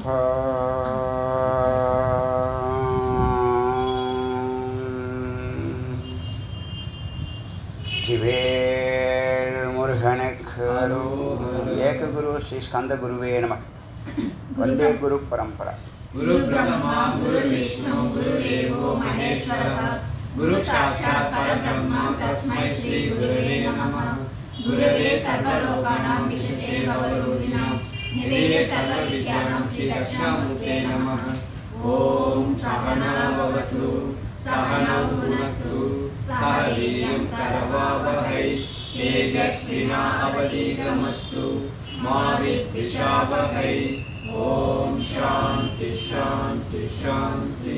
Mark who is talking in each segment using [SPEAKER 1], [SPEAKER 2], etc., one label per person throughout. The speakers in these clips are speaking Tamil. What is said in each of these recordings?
[SPEAKER 1] திவேல் முருகனுக்கு ஏக குரு ஸ்ரீ ஸ்கந்த குருவே நமः. வந்தே குரு பரம்பரா.
[SPEAKER 2] குரு பிரம்மா குரு விஷ்ணு குரு தேவோ மகேஸ்வரः குரு சாட்சாத் பரபிரம்ம தஸ்மை ஸ்ரீ குருவே நமः. குருவே சர்வலோகானாம் விசேஷே பவரூபிணாம் நிதயே சர்வவித்யானாம் ஸ்ரீ தட்சிணாமூர்த்தே நமः. ஓம் சகனா பவது சகனௌ புனக்து சக வீர்யம் கரவாவஹை தேஜஸ்வினா அவதீதமஸ்து மா வித்விஷாவஹை. ஓம் சாந்தி சாந்தி சாந்தி.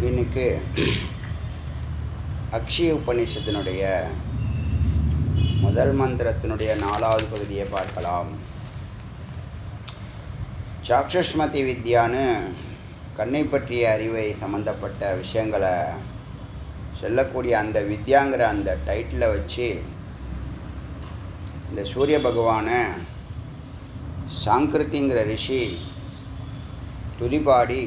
[SPEAKER 1] இன்னைக்கு அக்ஷய உபநிஷத்தினுடைய முதல் மந்திரத்தினுடைய 4வது பகுதியை பார்க்கலாம். சாக்ஷுஷ்மதி வித்யான்னு கண்ணை பற்றிய அறிவை சம்பந்தப்பட்ட விஷயங்களை சொல்லக்கூடிய அந்த வித்யாங்கிற அந்த டைட்டிலை வச்சு இந்த சூரிய பகவானை சாங்கிருத்திங்கிற ரிஷி துதிபாடி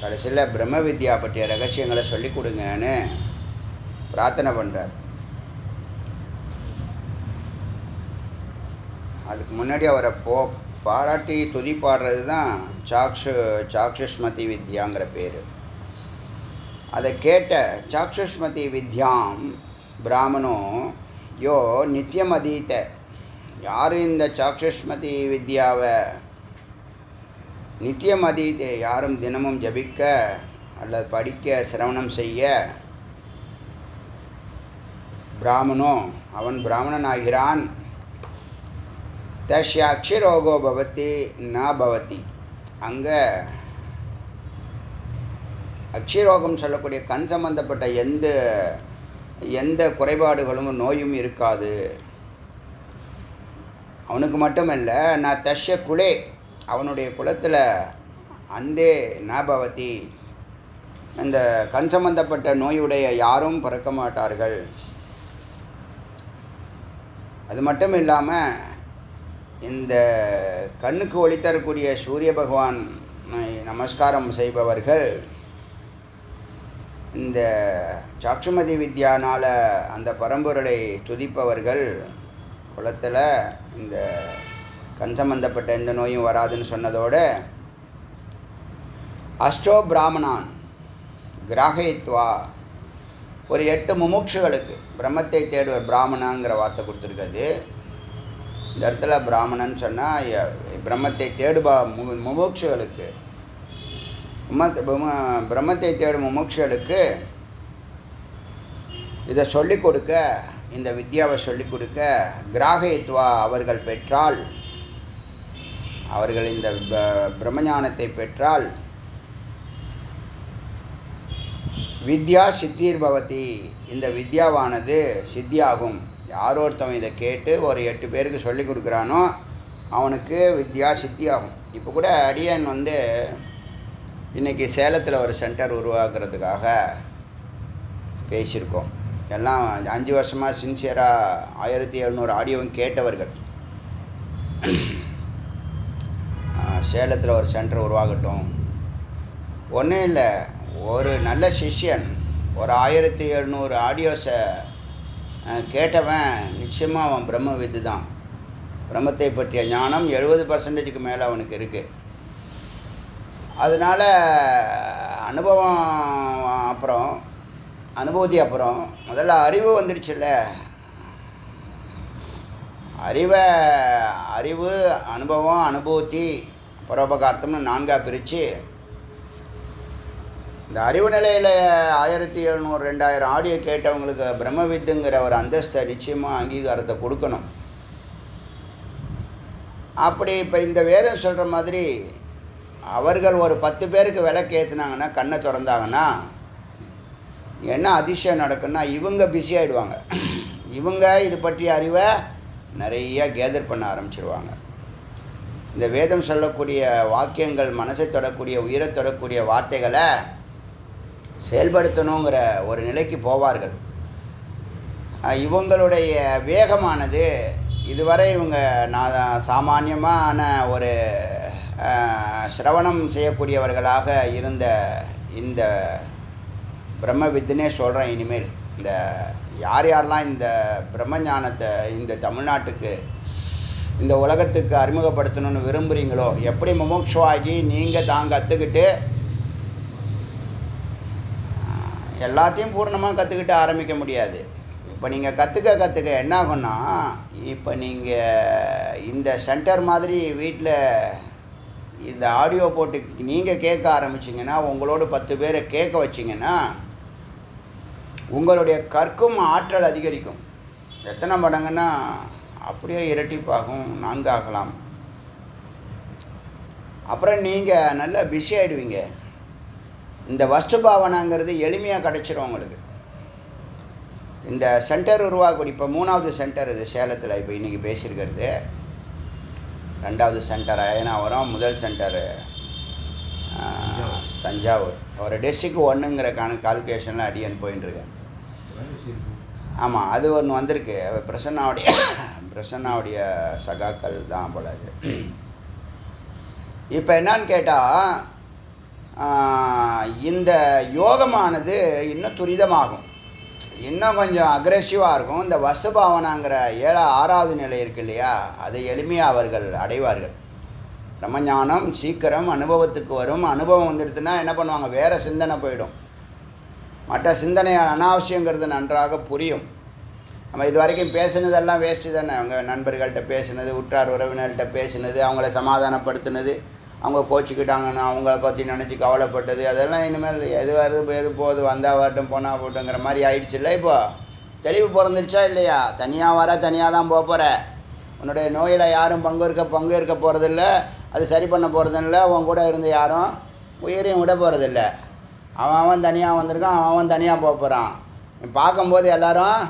[SPEAKER 1] கடைசியில் பிரம்ம வித்யா பற்றிய ரகசியங்களை சொல்லிக் கொடுங்கன்னு பிரார்த்தனை பண்ணுறார். அதுக்கு முன்னாடி அவரை பாராட்டி துதி பாடுறது தான் சாக்ஷுஷ்மதி வித்யாங்கிற பேர். அதை கேட்ட சாக்ஷுஷ்மதி வித்யாம் பிராமணோ யோ நித்தியம் அதீத, யார் இந்த சாக்ஷுஷ்மதி வித்யாவை நித்தியம் அதீத, யாரும் தினமும் ஜபிக்க அல்லது படிக்க சிரவணம் செய்ய பிராமணோ அவன் பிராமணன் ஆகிறான். தஸ்ய அக்ஷரோகோ பவதி ந பவதி, அங்கே அக்ஷரோகம் சொல்லக்கூடிய கண் சம்பந்தப்பட்ட எந்த குறைபாடுகளும் நோயும் இருக்காது. அவனுக்கு மட்டுமல்ல, நான் தஸ்ய குலே, அவனுடைய குலத்தில் அந்தே ந பவதி, இந்த கண் சம்பந்தப்பட்ட நோயுடைய யாரும் பிறக்க மாட்டார்கள். அது மட்டும் இல்லாமல் இந்த கண்ணுக்கு ஒளி தரக்கூடிய சூரிய பகவான் நமஸ்காரம் செய்பவர்கள் இந்த சாக்ஷுமதி வித்யானால் அந்த பரம்பொருளை துதிப்பவர்கள் குலத்தில் இந்த கண் சம்பந்தப்பட்ட எந்த நோயும் வராதுன்னு சொன்னதோடு அஷ்டோ பிராமணான் கிராகயித்வா, ஒரு 8 முமுட்சுகளுக்கு பிரம்மத்தை தேடுவர் பிராமணாங்கிற வார்த்தை கொடுத்துருக்குது. இந்த இடத்துல பிராமணன் சொன்னால் பிரம்மத்தை தேடுபா முமுட்சுகளுக்கு, பிரம்மத்தை தேடும் முமுட்சுகளுக்கு இதை சொல்லிக் கொடுக்க, இந்த வித்யாவை சொல்லிக் கொடுக்க கிராகயித்வா அவர்கள் பெற்றால், அவர்கள் இந்த பிரம்மஞானத்தை பெற்றால் வித்யா சித்திர் பவதி, இந்த வித்யாவானது சித்தியாகும். யாரோ ஒருத்தவன் இதை கேட்டு ஒரு 8 பேருக்கு சொல்லி கொடுக்குறானோ அவனுக்கு வித்யா சித்தியாகும். இப்போ கூட அடியன் இன்றைக்கி சேலத்தில் ஒரு சென்டர் உருவாக்குறதுக்காக பேசியிருக்கோம். எல்லாம் 5 வருஷமாக சின்சியராக 1700 ஆடியோவும் கேட்டவர்கள். சேலத்தில் ஒரு சென்டர் உருவாகட்டும். ஒன்றும் இல்லை, ஒரு நல்ல சிஷ்யன் ஒரு 1700 ஆடியோஸை கேட்டவன் நிச்சயமாக அவன் பிரம்ம வித்து தான். பிரம்மத்தை பற்றிய ஞானம் 70% மேலே அவனுக்கு இருக்குது. அதனால் அனுபூதி அப்புறம் முதல்ல அறிவு வந்துடுச்சுல்ல. அறிவு அனுபவம் அனுபூதி பரோபகார்த்தம்னு 4ஆக பிரித்து இந்த அறிவு நிலையில் 1700 2000 ஆடியோ கேட்டவங்களுக்கு பிரம்ம வித்துங்கிற ஒரு அந்தஸ்தை நிச்சயமாக அங்கீகாரத்தை கொடுக்கணும். அப்படி இப்போ இந்த வேதம் சொல்கிற மாதிரி அவர்கள் ஒரு 10 பேருக்கு விளக்கு ஏற்றுனாங்கன்னா, கண்ணை திறந்தாங்கன்னா என்ன அதிசயம் நடக்குன்னா, இவங்க பிஸி ஆகிடுவாங்க. இவங்க இது பற்றிய அறிவை நிறைய கேதர் பண்ண ஆரம்பிச்சிடுவாங்க. இந்த வேதம் சொல்லக்கூடிய வாக்கியங்கள், மனசை தொடக்கூடிய உயிரை தொடக்கூடிய வார்த்தைகளை செயல்படுத்தணுங்கிற ஒரு நிலைக்கு போவார்கள். இவங்களுடைய வேகமானது இதுவரை இவங்க நான் சாமானியமான ஒரு சிரவணம் செய்யக்கூடியவர்களாக இருந்த இந்த பிரம்ம வித்துனே சொல்கிறேன். இனிமேல் இந்த யார் யாரெல்லாம் இந்த பிரம்ம ஞானத்தை இந்த தமிழ்நாட்டுக்கு இந்த உலகத்துக்கு அறிமுகப்படுத்தணும்னு விரும்புகிறீங்களோ, எப்படி முமுட்சுவாகி நீங்கள் தான் கற்றுக்கிட்டு எல்லாத்தையும் பூர்ணமாக கற்றுக்கிட்டு ஆரம்பிக்க முடியாது. இப்போ நீங்கள் கற்றுக்க என்ன ஆகும்னா, இப்போ நீங்கள் இந்த சென்டர் மாதிரி வீட்டில் இந்த ஆடியோ போட்டு நீங்கள் கேட்க ஆரம்பிச்சிங்கன்னா, உங்களோட 10 பேரை கேட்க வச்சிங்கன்னா, உங்களுடைய கற்கும் ஆற்றல் அதிகரிக்கும். எத்தனை மடங்குன்னா அப்படியே இரட்டிப்பாகும், 4 ஆகலாம். அப்புறம் நீங்கள் நல்லா பிஸி ஆகிடுவீங்க. இந்த வஸ்து பாவனாங்கிறது எளிமையாக கிடச்சிரும் உங்களுக்கு. இந்த சென்டர் உருவாக்கக்கூடிய இப்போ 3வது சென்டர் இது சேலத்தில். இப்போ இன்றைக்கி பேசியிருக்கிறது 2வது சென்டர் அயனாவரம், முதல் சென்டர் தஞ்சாவூர். ஒரு டிஸ்ட்ரிக்ட் 1ங்கிற கால்குலேஷனில் அடியன் போயின்ட்டுருக்கேன். ஆமாம், அது ஒன்று வந்திருக்கு. பிரசன்னாவுடைய சகாக்கள் தான் போல அது. இப்போ என்னான்னு கேட்டால், இந்த யோகமானது இன்னும் துரிதமாகும், இன்னும் கொஞ்சம் அக்ரெசிவாக இருக்கும். இந்த வஸ்து பாவனாங்கிற 6வது நிலை இருக்கு இல்லையா, அதை எளிமையாக அவர்கள் அடைவார்கள். பிரம்மஞானம் சீக்கிரம் அனுபவத்துக்கு வரும். அனுபவம் வந்துடுச்சுன்னா என்ன பண்ணுவாங்க, வேறு சிந்தனை போயிடும். மற்ற சிந்தனை அனாவசியங்கிறது நன்றாக புரியும். நம்ம இது வரைக்கும் பேசுனதெல்லாம் வேஸ்ட்டு தானே. அவங்க நண்பர்கள்ட்ட பேசுனது, உற்றார் உறவினர்கிட்ட பேசுனது, அவங்கள சமாதானப்படுத்தினது, அவங்க கோச்சிக்கிட்டாங்கன்னா அவங்கள பற்றி நினச்சி கவலைப்பட்டது, அதெல்லாம் இனிமேல் எது வருது எது போகுது, வந்தால் வரட்டும் போனால் போட்டுங்கிற மாதிரி ஆயிடுச்சு இல்லை. இப்போ தெளிவு பிறந்துருச்சா இல்லையா? தனியாக வர தனியாக தான் போகிற. உன்னுடைய நோயில் யாரும் பங்கு இருக்க போகிறதில்ல, அது சரி பண்ண போகிறதில்ல. உன் கூட இருந்து யாரும் உயிரையும் விட போகிறதில்ல. அவன் தனியாக வந்திருக்கான், அவன் தனியாக போகிறான். பார்க்கும்போது எல்லோரும்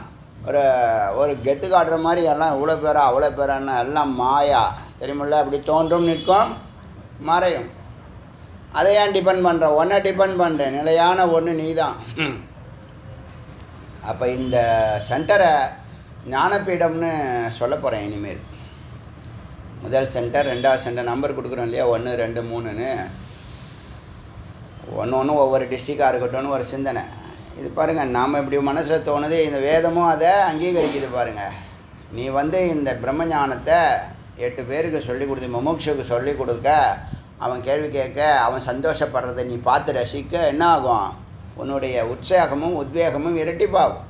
[SPEAKER 1] ஒரு கெத்து காட்டுற மாதிரி எல்லாம் இவ்வளோ பேரா அவ்வளோ பேரான்னு எல்லாம் மாயா தெரியுமில்ல. அப்படி தோன்றும் நிற்கும் மறையும். அதை ஏன் டிபெண்ட் பண்ணுற? ஒன்றை டிபெண்ட் பண்ணுற நிலையான ஒன்று நீ தான். அப்போ இந்த சென்டரை ஞானபீடம்னு சொல்ல போகிறேன் இனிமேல். முதல் சென்டர், 2வது சென்டர் நம்பர் கொடுக்குறோம் இல்லையா, 1 2 3ன்னு. ஒன்று ஒவ்வொரு டிஸ்ட்ரிக்டாக இருக்கட்டும்னு ஒரு சிந்தனை. இது பாருங்கள், நாம் இப்படி மனசில் தோணுது, இந்த வேதமும் அதை அங்கீகரிக்குது பாருங்கள். நீ இந்த பிரம்மஞானத்தை 8 பேருக்கு சொல்லிக் கொடுத்து, முமுட்சுக்கு சொல்லிக் கொடுக்க, அவன் கேள்வி கேட்க, அவன் சந்தோஷப்படுறதை நீ பார்த்து ரசிக்க என்ன ஆகும், உன்னுடைய உற்சாகமும் உத்வேகமும் இரட்டிப்பாகும்.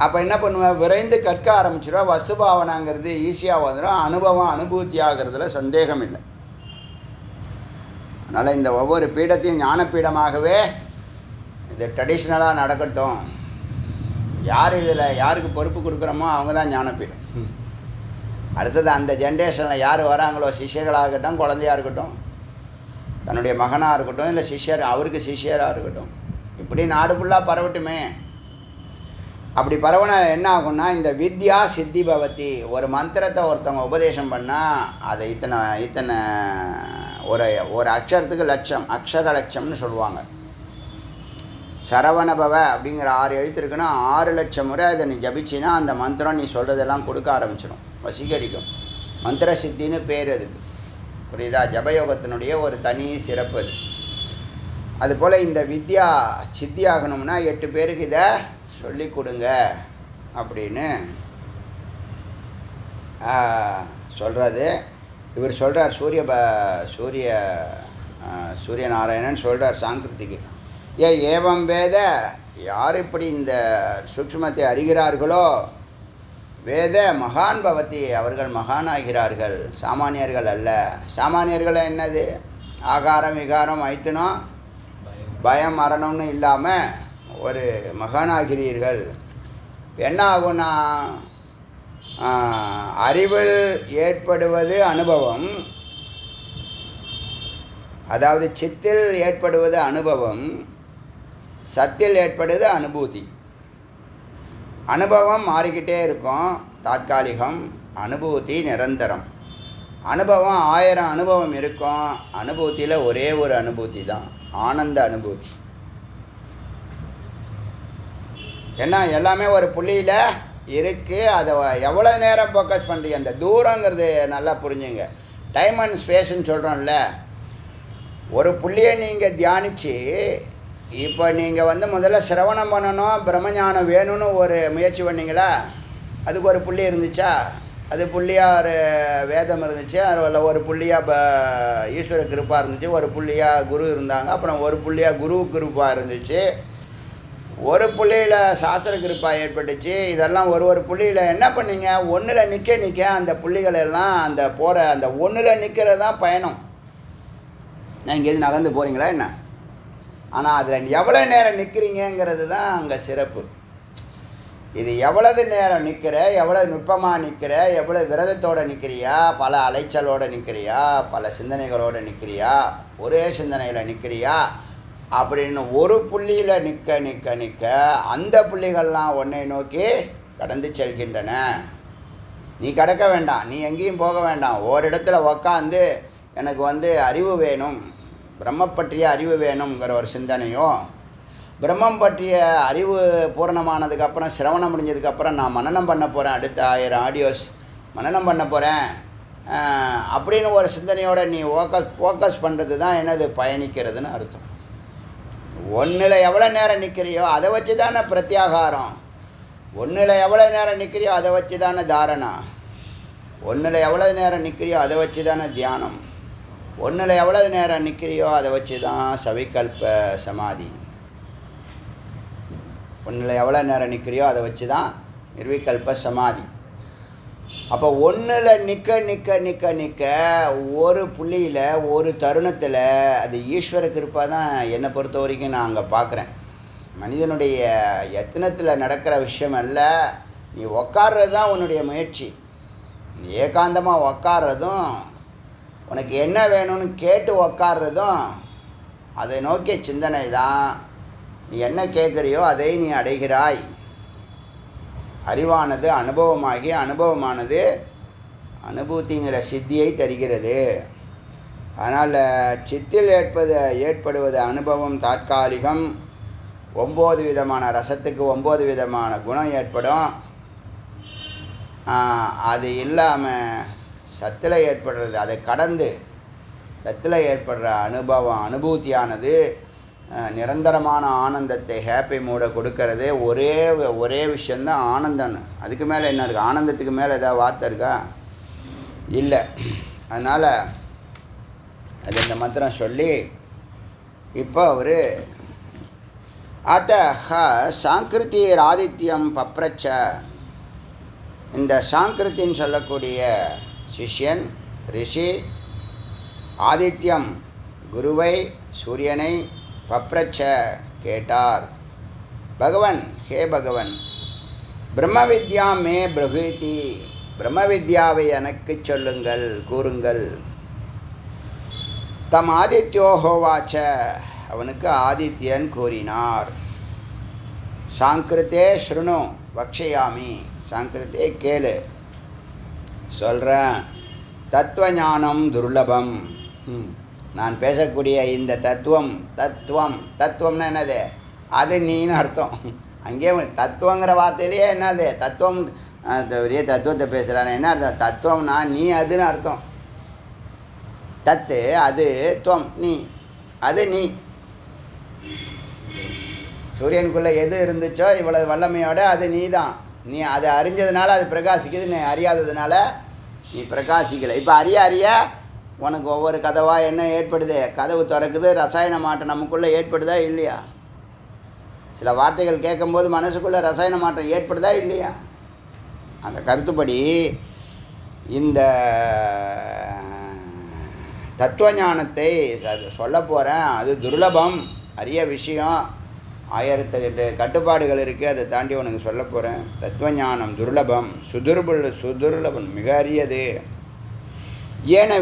[SPEAKER 1] அப்போ என்ன பண்ணுவேன், விரைந்து கற்க ஆரம்பிச்சிடுவா. வஸ்து பாவனாங்கிறது ஈஸியாக வந்துடும். அனுபூதி ஆகிறதுல சந்தேகம் இல்லை. அதனால் இந்த ஒவ்வொரு பீடத்தையும் ஞானப்பீடமாகவே இது ட்ரெடிஷ்னலாக நடக்கட்டும். யார் இதில் யாருக்கு பொறுப்பு கொடுக்குறோமோ அவங்க தான் ஞானப்பீடம். அடுத்தது அந்த ஜென்ரேஷனில் யார் வராங்களோ, சிஷ்யர்களாக இருக்கட்டும், குழந்தையாக இருக்கட்டும், தன்னுடைய மகனாக இருக்கட்டும், இல்லை சிஷ்யர் அவருக்கு சிஷ்யராக இருக்கட்டும், இப்படி நாடு ஃபுல்லாக பரவட்டுமே. அப்படி பரவனா என்ன ஆகும்னா, இந்த வித்யா சித்தி பவதி. ஒரு மந்திரத்தை ஒருத்தவங்க உபதேசம் பண்ணால் அதை இத்தனை ஒரு அக்ஷரத்துக்கு லட்சம், அக்ஷர லட்சம்னு சொல்லுவாங்க. சரவணபவ அப்படிங்கிற 6 எழுத்து இருக்குன்னா 6 லட்சம் முறை அதை நீ ஜபிச்சின்னா அந்த மந்திரம் நீ சொல்கிறதெல்லாம் கொடுக்க ஆரம்பிச்சிடும், வசீகரிக்கும். மந்திர சித்தின்னு பேர் அதுக்கு, புரியுதா? ஜபயோகத்தினுடைய ஒரு தனி சிறப்பு அது. அதுபோல் இந்த வித்யா சித்தி ஆகணும்னா 8 பேருக்கு இதை சொல்லி கொடுங்க அப்படின்னு சொல்கிறது. இவர் சொல்கிறார், சூரியநாராயணன் சொல்கிறார் சாங்கிருத்திக்கு, ஏவம் வேத, யார் இப்படி இந்த சூக்ஷ்மத்தை அறிகிறார்களோ, வேத மகான் பவதி, அவர்கள் மகானாகிறார்கள், சாமானியர்கள் அல்ல. சாமானியர்கள் என்னது, ஆகாரம் விகாரம் ஐத்தனம் பயம் மரணம்னு இல்லாமல் ஒரு மகானாகிறீர்கள். என்ன ஆகும்னா, அறிவில் ஏற்படுவது அனுபவம், அதாவது சித்தில் ஏற்படுவது அனுபவம், சத்தில் ஏற்படுவது அனுபூதி. அனுபவம் மாறிக்கிட்டே இருக்கும், தாத்காலிகம். அனுபூதி நிரந்தரம். அனுபவம் 1000 அனுபவம் இருக்கும், அனுபூதியில் ஒரே ஒரு அனுபூதி தான், ஆனந்த அனுபூதி. ஏன்னா எல்லாமே ஒரு புள்ளியில் இருக்குது. அதை எவ்வளோ நேரம் ஃபோக்கஸ் பண்ணுறீங்க, அந்த தூரங்கிறது நல்லா புரிஞ்சுங்க. டைம் அண்ட் ஸ்பேஸ்ன்னு சொல்கிறோம்ல, ஒரு புள்ளியை நீங்கள் தியானித்து இப்போ நீங்கள் வந்து முதல்ல சிரவணம் பண்ணணும், பிரம்மஞானம் வேணும்னு ஒரு முயற்சி பண்ணிங்களா, அதுக்கு ஒரு புள்ளி இருந்துச்சா, அது புள்ளியாக ஒரு வேதம் இருந்துச்சு, அதில் ஒரு புள்ளியாக ஈஸ்வர கிருப்பா இருந்துச்சு, ஒரு புள்ளியாக குரு இருந்தாங்க, அப்புறம் ஒரு புள்ளியாக குரு கிருப்பா இருந்துச்சு, ஒரு புள்ளியில் சாஸ்திர கிருப்பா ஏற்பட்டுச்சு. இதெல்லாம் ஒரு புள்ளியில் என்ன பண்ணீங்க, ஒன்றில் நிற்க அந்த புள்ளிகள் எல்லாம் அந்த போகிற அந்த ஒன்றில் நிற்கிறது தான் பயணம். நான் இங்கேருந்து நகர்ந்து போகிறீங்களா என்ன, ஆனால் அதில் எவ்வளோ நேரம் நிற்கிறீங்கிறது தான் அங்கே சிறப்பு. இது எவ்வளவு நேரம் நிற்கிற, எவ்வளோ நுட்பமாக நிற்கிற, எவ்வளோ விரதத்தோடு நிற்கிறியா, பல அலைச்சலோடு நிற்கிறியா, பல சிந்தனைகளோடு நிற்கிறியா, ஒரே சிந்தனையில் நிற்கிறியா அப்படின்னு ஒரு புள்ளியில் நிற்க அந்த புள்ளிகள்லாம் உன்னை நோக்கி கடந்து செல்கின்றன. நீ கடக்க வேண்டாம், நீ எங்கேயும் போக வேண்டாம். ஓரிடத்துல உக்காந்து எனக்கு வந்து அறிவு வேணும், பிரம்ம பற்றிய அறிவு வேணுங்கிற ஒரு சிந்தனையோ, பிரம்மம் பற்றிய அறிவு பூரணமானதுக்கப்புறம் சிரவணம் முடிஞ்சதுக்கப்புறம் நான் மனனம் பண்ண போகிறேன், அடுத்த 1000 ஆடியோஸ் மனனம் பண்ண போகிறேன் அப்படின்னு ஒரு சிந்தனையோடு நீ ஃபோக்கஸ் பண்ணுறது தான் என்னது பயணிக்கிறதுன்னு அர்த்தம். ஒன்றில் எவ்வளோ நேரம் நிற்கிறியோ அதை வச்சு தானே பிரத்யாகாரம், ஒன்றில் எவ்வளோ நேரம் நிற்கிறியோ அதை வச்சு தானே தாரணா, ஒன்றில் எவ்வளோ நேரம் நிற்கிறியோ அதை வச்சு தானே தியானம், ஒன்றில் எவ்வளோ நேரம் நிற்கிறியோ அதை வச்சு தான் சவிகல்ப சமாதி, ஒன்றில் எவ்வளோ நேரம் நிற்கிறியோ அதை வச்சு தான் நிர்விகல்ப சமாதி. அப்போ ஒன்றில் நிற்க ஒரு புள்ளியில் ஒரு தருணத்தில் அது ஈஸ்வர கிருப்பா தான் என்னை பொறுத்த வரைக்கும் நான் அங்கே பார்க்குறேன். மனிதனுடைய யத்னத்தில் நடக்கிற விஷயம் அல்ல. நீ உக்காடுறது தான் உன்னுடைய முயற்சி. நீ ஏகாந்தமாக உக்காடுறதும், உனக்கு என்ன வேணும்னு கேட்டு உக்காடுறதும் அதை நோக்கிய சிந்தனை தான். நீ என்ன கேட்குறியோ அதை நீ அடைகிறாய். அறிவானது அனுபவமாகி அனுபவமானது அனுபூதிங்கிற சித்தியை தருகிறது. அதனால் சித்தில் ஏற்படுவது அனுபவம் தற்காலிகம். 9 விதமான ரசத்துக்கு 9 விதமான குணம் ஏற்படும். அது இல்லாமல் சத்தில் ஏற்படுறது, அதை கடந்து சத்தில் ஏற்படுற அனுபூதியானது நிரந்தரமான ஆனந்தத்தை, ஹாப்பி மூடை கொடுக்கறது. ஒரே விஷயந்தான் ஆனந்தம்னு. அதுக்கு மேலே என்ன இருக்குது? ஆனந்தத்துக்கு மேலே ஏதாவது வார்த்தை இருக்கா? இல்லை. அதனால் அது இந்த மந்திரம் சொல்லி இப்போ அவர் அத்தஹ சாங்கிருத்திர் ஆதித்யம் பப்ரச்ச, இந்த சாங்கிருத்தின்னு சொல்லக்கூடிய சிஷ்யன் ரிஷி ஆதித்யம் குருவை சூரியனை பப்ரச்ச கேட்டார். பகவன், ஹே பகவன், பிரம்ம வித்யா மே பிரகிருதி, பிரம்ம வித்யாவை எனக்கு சொல்லுங்கள், கூறுங்கள். தம் ஆதித்யோஹோவாச்ச, அவனுக்கு ஆதித்யன் கூறினார். சாங்கிருத்தே ஸ்ருணு வக்ஷயாமி, சாங்கிருத்தே கேளு சொல்கிறேன். தத்துவஞானம் துர்லபம், நான் பேசக்கூடிய இந்த தத்துவம்னா என்னது? அது நீன்னு அர்த்தம். அங்கேயே தத்துவங்கிற வார்த்தையிலேயே என்னது? தத்துவம், பெரிய தத்துவத்தை பேசுகிறானே என்ன அர்த்தம்? தத்துவம்னா நீ, அதுன்னு அர்த்தம். தத்து அது, துவம் நீ, அது நீ. சூரியனுக்குள்ளே எது இருந்துச்சோ இவ்வளவு வல்லமையோட அது நீ தான். நீ அதை அறிஞ்சதுனால அது பிரகாசிக்குது, நீ அறியாததுனால நீ பிரகாசிக்கலை. இப்போ அறிய உனக்கு ஒவ்வொரு கதவாக என்ன ஏற்படுது? கதவு திறக்குது, ரசாயன மாற்றம் நமக்குள்ளே ஏற்படுதா இல்லையா? சில வார்த்தைகள் கேட்கும்போது மனசுக்குள்ளே ரசாயன மாற்றம் ஏற்படுதா இல்லையா? அந்த கருத்துப்படி இந்த தத்துவஞானத்தை சொல்ல போகிறேன். அது துர்லபம், அரிய விஷயம். 1008 கட்டுப்பாடுகள் இருக்குது, அதை தாண்டி உனக்கு சொல்ல போகிறேன். தத்துவஞானம் துர்லபம், சுதுர்லபம், மிக அரியது. ஏன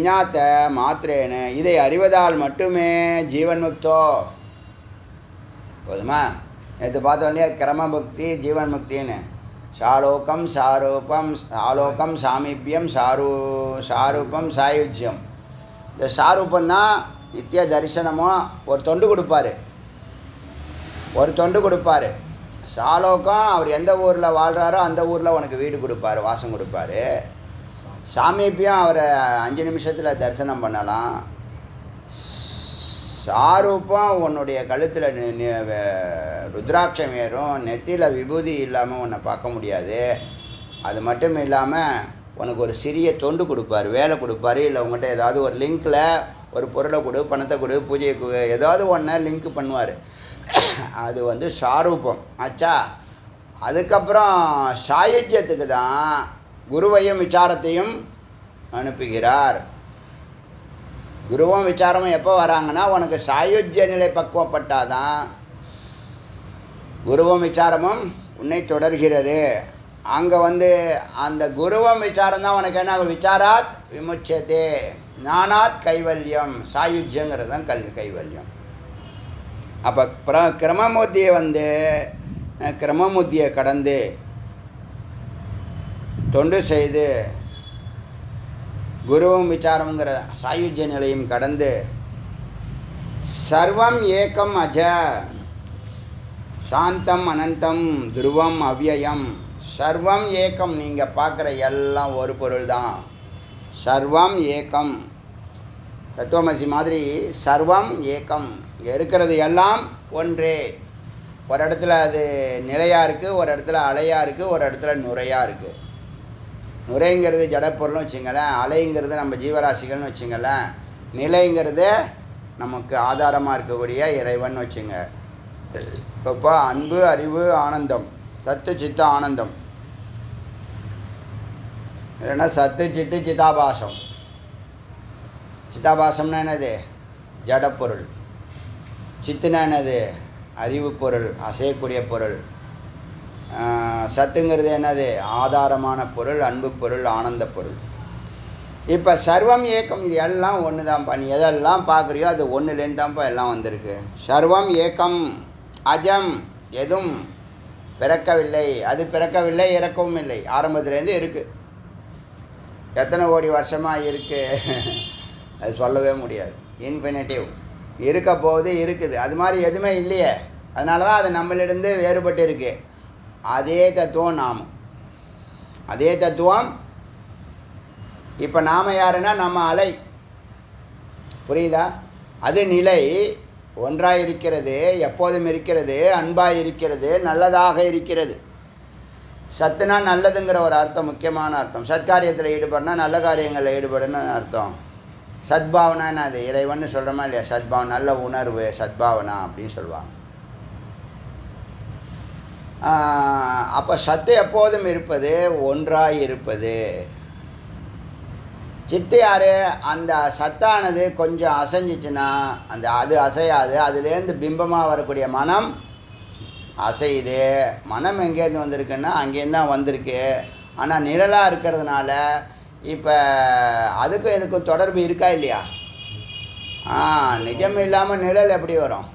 [SPEAKER 1] விஞ்ஞாத்த மாத்திரேன, இதை அறிவதால் மட்டுமே ஜீவன் முக்தோ. போதுமா? நேற்று பார்த்தோம் இல்லையா, கிரமபக்தி ஜீவன் முக்தின்னு. சாலோகம் சாரூபம், ஆலோகம் சாமீபியம், சாரூபம் சாயுஜ்யம். இந்த சாரூபந்தான் நித்திய தரிசனமோ. ஒரு தொண்டு கொடுப்பார், ஒரு தொண்டு கொடுப்பார். சாலோகம் அவர் எந்த ஊரில் வாழ்கிறாரோ அந்த ஊரில் உனக்கு வீடு கொடுப்பாரு, வாசம் கொடுப்பாரு. சாமீபியம் அவரை 5 நிமிஷத்தில் தரிசனம் பண்ணலாம். சாரூபம் உன்னுடைய கழுத்தில் ருத்ராட்சம் ஏறும், நெத்தியில் விபூதி இல்லாமல் உன்னை பார்க்க முடியாது. அது மட்டும் இல்லாமல் உனக்கு ஒரு சிறிய தொண்டு கொடுப்பார், வேலை கொடுப்பாரு. இல்லை உங்கள்கிட்ட ஏதாவது ஒரு லிங்க்கில் ஒரு பொருளை கொடு, பணத்தை கொடு, பூஜையை ஏதாவது ஒன்றை லிங்க் பண்ணுவார். அது வந்து சாரூபம் ஆச்சா. அதுக்கப்புறம் சாயுஜ்யத்துக்கு தான் குருவையும் விசாரத்தையும் அனுப்புகிறார். குருவும் விசாரமும் எப்போ வராங்கன்னா உனக்கு சாயுஜ்ய நிலை பக்குவப்பட்டாதான் குருவும் விசாரமும் உன்னை தொடர்கிறது. அங்கே வந்து அந்த குருவம் விசாரம் தான் உனக்கு என்ன, விசாராத் விமுச்சதே ஞானாத் கைவல்யம். சாயுஜ்யங்கிறது தான் கைவல்யம். அப்போ கிரமமுத்தியை வந்து கிரமமுத்தியை கடந்து தொண்டு செய்து குருவும் விசாரங்கிற சாயுஜ்ய நிலையும் கடந்து சர்வம் ஏகம் அஜ சாந்தம் அனந்தம் துருவம் அவ்யயம். சர்வம் ஏகம், நீங்கள் பார்க்குற எல்லாம் ஒரு பொருள் தான். சர்வம் ஏகம், தத்துவமசி மாதிரி சர்வம் ஏகம். இங்கே இருக்கிறது எல்லாம் ஒன்றே. ஒரு இடத்துல அது நிலையாக இருக்குது, ஒரு இடத்துல அலையாக இருக்குது, ஒரு இடத்துல நுரையாக இருக்குது. நுரைங்கிறது ஜடப்பொருள்னு வச்சுங்களேன், அலைங்கிறது நம்ம ஜீவராசிகள்னு வச்சுங்களேன், நிலைங்கிறது நமக்கு ஆதாரமாக இருக்கக்கூடிய இறைவன் வச்சுங்க. இப்போ அன்பு, அறிவு, ஆனந்தம், சத்து சித்த ஆனந்தம், இல்லைன்னா சத்து சித்து சிதாபாசம். சிதாபாசம்னா என்னது? ஜடப்பொருள். சித்துனா என்னது? அறிவு பொருள், அசையக்கூடிய பொருள். சத்துங்கிறது என்னது? ஆதாரமான பொருள், அன்பு பொருள், ஆனந்த பொருள். இப்போ சர்வம் ஏக்கம், இது எல்லாம் ஒன்று தான்ப்பா. நீ எதெல்லாம் பார்க்குறியோ அது ஒன்றுலேருந்து தான்ப்பா எல்லாம் வந்திருக்கு. சர்வம் ஏக்கம் அஜம், எதுவும் பிறக்கவில்லை, அது பிறக்கவில்லை, இறக்கவும் இல்லை, ஆரம்பத்துலேருந்து இருக்குது. எத்தனை கோடி வருஷமாக இருக்குது அது சொல்லவே முடியாது. இன்ஃபினிட்டிவ், இருக்க போகுது, இருக்குது. அது மாதிரி எதுவுமே இல்லையே, அதனால தான் அது நம்மளிருந்து வேறுபட்டு இருக்குது. அதே தத்துவம் நாம், அதே தத்துவம். இப்போ நாம் யாருன்னா நம்ம அலை, புரியுதா? அது நிலை ஒன்றாக இருக்கிறது, எப்போதும் இருக்கிறது, அன்பாக இருக்கிறது, நல்லதாக இருக்கிறது. சத்துனா நல்லதுங்கிற ஒரு அர்த்தம், முக்கியமான அர்த்தம். சத்காரியத்தில் ஈடுபடனா நல்ல காரியங்களில் ஈடுபடணும்னு அர்த்தம். சத்பாவனா என்ன? அது இறைவன் சொல்கிறோமா இல்லையா? சத்பாவனா, நல்ல உணர்வு, சத்பாவனா அப்படின்னு சொல்லுவாங்க. அப்போ சத்து எப்போதும் இருப்பது, ஒன்றாக இருப்பது. சித்து யார்? அந்த சத்தானது கொஞ்சம் அசைஞ்சிச்சுன்னா அது அசையாது. அதுலேருந்து பிம்பமாக வரக்கூடிய மனம் அசையுது. மனம் எங்கேருந்து வந்திருக்குன்னா அங்கேருந்து தான் வந்திருக்கு. ஆனால் நிழலாக இருக்கிறதுனால இப்போ அதுக்கும் இதுக்கும் தொடர்பு இருக்கா இல்லையா? நிஜம் இல்லாமல் நிழல் எப்படி வரும்?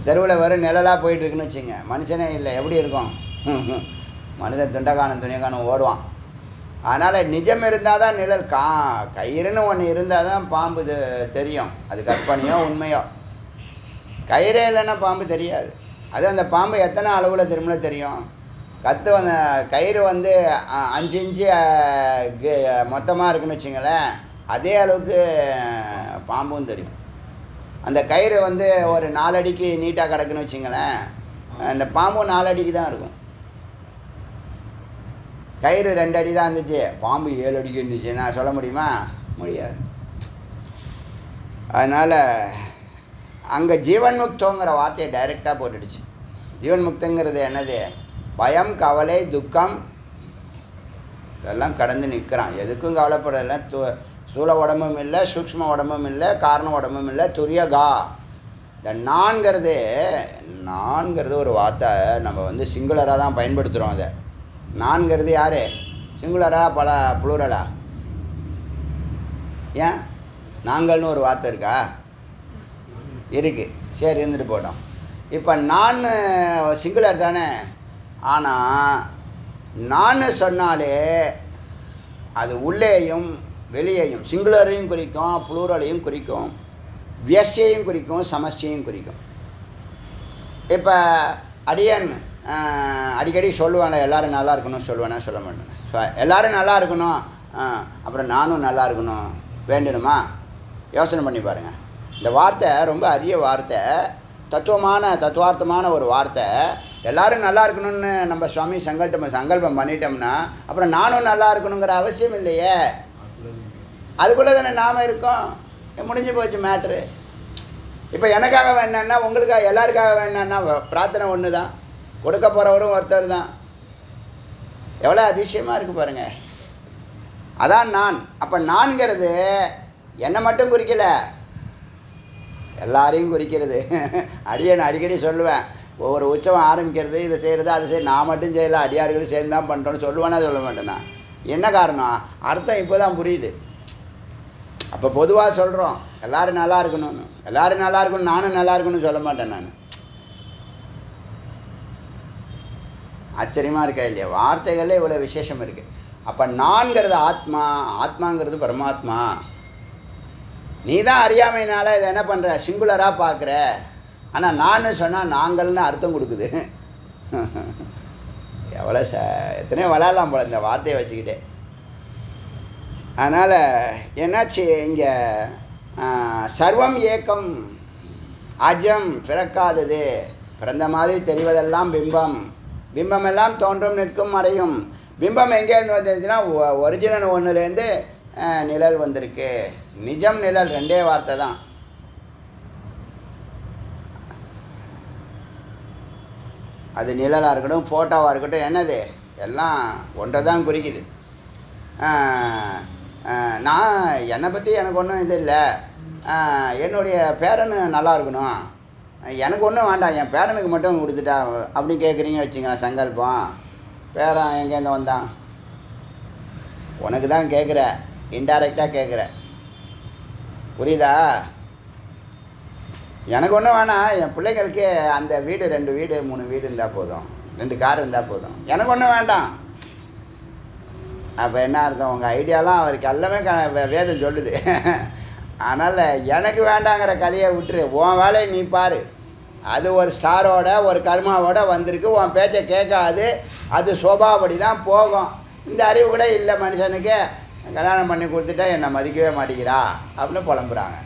[SPEAKER 1] தெருவில் வெறும் நிழலாக போயிட்டுருக்குன்னு வச்சுங்க, மனுஷனே இல்லை, எப்படி இருக்கும்? மனிதன் துண்டக்கானம் துணியக்கானம் ஓடுவான். அதனால் நிஜம் இருந்தால் தான் நிழல். கயிறுன்னு ஒன்று இருந்தால் தான் பாம்பு தெரியும். அது கற்பனையோ உண்மையோ. கயிறே இல்லைன்னா பாம்பு தெரியாது. அது அந்த பாம்பு எத்தனை அளவில் திரும்ப தெரியும்? அந்த கயிறு வந்து 5 இன்ச்சு மொத்தமாக இருக்குன்னு வச்சுங்களேன், அதே அளவுக்கு பாம்பும் தெரியும். அந்த கயிறு வந்து ஒரு 4 அடிக்கு நீட்டாக கிடக்குன்னு வச்சுங்களேன், அந்த பாம்பும் 4 அடிக்கு தான் இருக்கும். கயிறு 2 அடி தான் இருந்துச்சு, பாம்பு 7 அடிக்கு இருந்துச்சு, நான் சொல்ல முடியுமா? முடியாது. அதனால் அங்கே ஜீவன் முக்தங்கிற வார்த்தையை டைரெக்டாக போட்டுடுச்சு. ஜீவன் முக்தங்கிறது என்னது? பயம், கவலை, துக்கம் இதெல்லாம் கடந்து நிற்கிறான். எதுக்கும் கவலைப்படலை. ஸ்தூல உடம்பும் இல்லை, சூக்ஷ்ம உடம்பும் இல்லை, காரண உடம்பும் இல்லை, துரியகா. இந்த நான்கிறது ஒரு வார்த்தை நம்ம வந்து சிங்குலராக தான் பயன்படுத்துகிறோம். அதை நான்கிறது யார்? சிங்குலரா ப்ளூரலா? ஏன் நாங்கள்னு ஒரு வார்த்தை இருக்கா? இருக்குது. சரி, இருந்துட்டு போட்டோம். இப்போ நான் சிங்குலர் தானே. ஆனால் நான் சொன்னாலே அது உள்ளேயும் வெளியேயும், சிங்குலரையும் குறிக்கும், ப்ளூரலையும் குறிக்கும், வியஸ்யையும் குறிக்கும், சமஸ்டியையும் குறிக்கும். இப்போ அடியன் அடிக்கடி சொல்லுவாங்க எல்லோரும் நல்லா இருக்கணும் சொல்லுவேன்னா சொல்ல மாட்டேன். எல்லோரும் நல்லா இருக்கணும், அப்புறம் நானும் நல்லா இருக்கணும் வேண்டணுமா? யோசனை பண்ணி பாருங்கள். இந்த வார்த்தை ரொம்ப அரிய வார்த்தை, தத்துவார்த்தமான ஒரு வார்த்தை. எல்லோரும் நல்லா இருக்கணும்னு நம்ம சுவாமி சங்கல்பம் பண்ணிட்டோம்னா அப்புறம் நானும் நல்லா இருக்கணுங்கிற அவசியம் இல்லையே. அதுக்குள்ளே தானே நாம் இருக்கோம். முடிஞ்சு போச்சு மேட்ரு. இப்போ எனக்காக வேணான்னா உங்களுக்காக எல்லாருக்காக வேணான்னா பிரார்த்தனை ஒன்று தான், கொடுக்க போகிறவரும் ஒருத்தர் தான். எவ்வளோ அதிசயமாக இருக்குது பாருங்கள். அதான் நான். அப்போ நான்கிறது என்னை மட்டும் குறிக்கலை, எல்லாரையும் குறிக்கிறது. அடியேன் அடிக்கடி சொல்லுவேன், ஒவ்வொரு உற்சவம் ஆரம்பிக்கிறது இதை செய்கிறது அதை செய்ய நான் மட்டும் செய்யலை, அடியார்களும் சேர்ந்து தான் பண்ணுறோன்னு சொல்லுவேன்னா சொல்ல மாட்டேன்னா. என்ன காரணம்? அர்த்தம் இப்போ தான் புரியுது. அப்போ பொதுவாக சொல்கிறோம் எல்லோரும் நல்லா இருக்கணும்னு, எல்லோரும் நல்லா இருக்கணும், நானும் நல்லா இருக்கணும்னு சொல்ல மாட்டேன் நான். ஆச்சரியமாக இருக்கா இல்லையா? வார்த்தைகளே இவ்வளோ விசேஷம் இருக்குது. அப்போ நான்கிறது ஆத்மா, ஆத்மாங்கிறது பரமாத்மா. நீ தான் அறியாமையினால் இதை என்ன பண்ணுற, சிங்குலராக பார்க்குற. ஆனால் நான் சொன்னால் நாங்கள்னு அர்த்தம் கொடுக்குது. எவ்வளோ எத்தனையோ விளையாடலாம் போல இந்த வார்த்தையை வச்சுக்கிட்டே. அதனால் என்னாச்சு இங்கே, சர்வம் ஏக்கம், அஜம் பிறக்காதது, பிறந்த மாதிரி தெரிவதெல்லாம் பிம்பம், பிம்பமெல்லாம் தோன்றும் நிற்கும் மறையும். பிம்பம் எங்கேருந்து வந்துச்சுன்னா ஒரிஜினல் ஒன்றுலேருந்து நிழல் வந்திருக்கு. நிஜம் நிழல் ரெண்டே வார்த்தை தான். அது நிழலாக இருக்கட்டும் ஃபோட்டோவாக இருக்கட்டும், என்னது எல்லாம் ஒன்றை தான் குறிக்குது. நான் என்னை பற்றி எனக்கு ஒன்றும் இது இல்லை, என்னுடைய பேரனு நல்லா இருக்கணும், எனக்கு ஒன்றும் வேண்டாம், என் பேரனுக்கு மட்டும் கொடுத்துட்டா அப்படின்னு கேட்குறீங்க வச்சுங்களேன். சங்கல்பம் பேரன் எங்கேருந்து வந்தான்? உனக்கு தான் கேட்குற, இன்டைரக்டாக கேட்குற, புரியுதா? எனக்கு ஒன்றும் வேணாம், என் பிள்ளைங்களுக்கு அந்த வீடு 2 வீடு 3 வீடு இருந்தால் போதும், 2 கார் இருந்தால் போதும், எனக்கு ஒன்றும் வேண்டாம். அப்போ என்ன அர்த்தம்? உங்கள் ஐடியாலாம் அவருக்கு எல்லாமே வேதம் சொல்லுது. அதனால் எனக்கு வேண்டாங்கிற கதையை விட்டுரு, உன் வேலையை நீ பாரு. அது ஒரு ஸ்டாரோட ஒரு கர்மாவோட வந்திருக்கு, உன் பேச்சை கேட்காது, அது சோபாபடி தான் போகும். இந்த அறிவு கூட இல்லை மனுஷனுக்கு. கல்யாணம் பண்ணி கொடுத்துட்டா என்னை மதிக்கவே மாட்டேங்கிறா அப்படின்னு புலம்புறாங்க.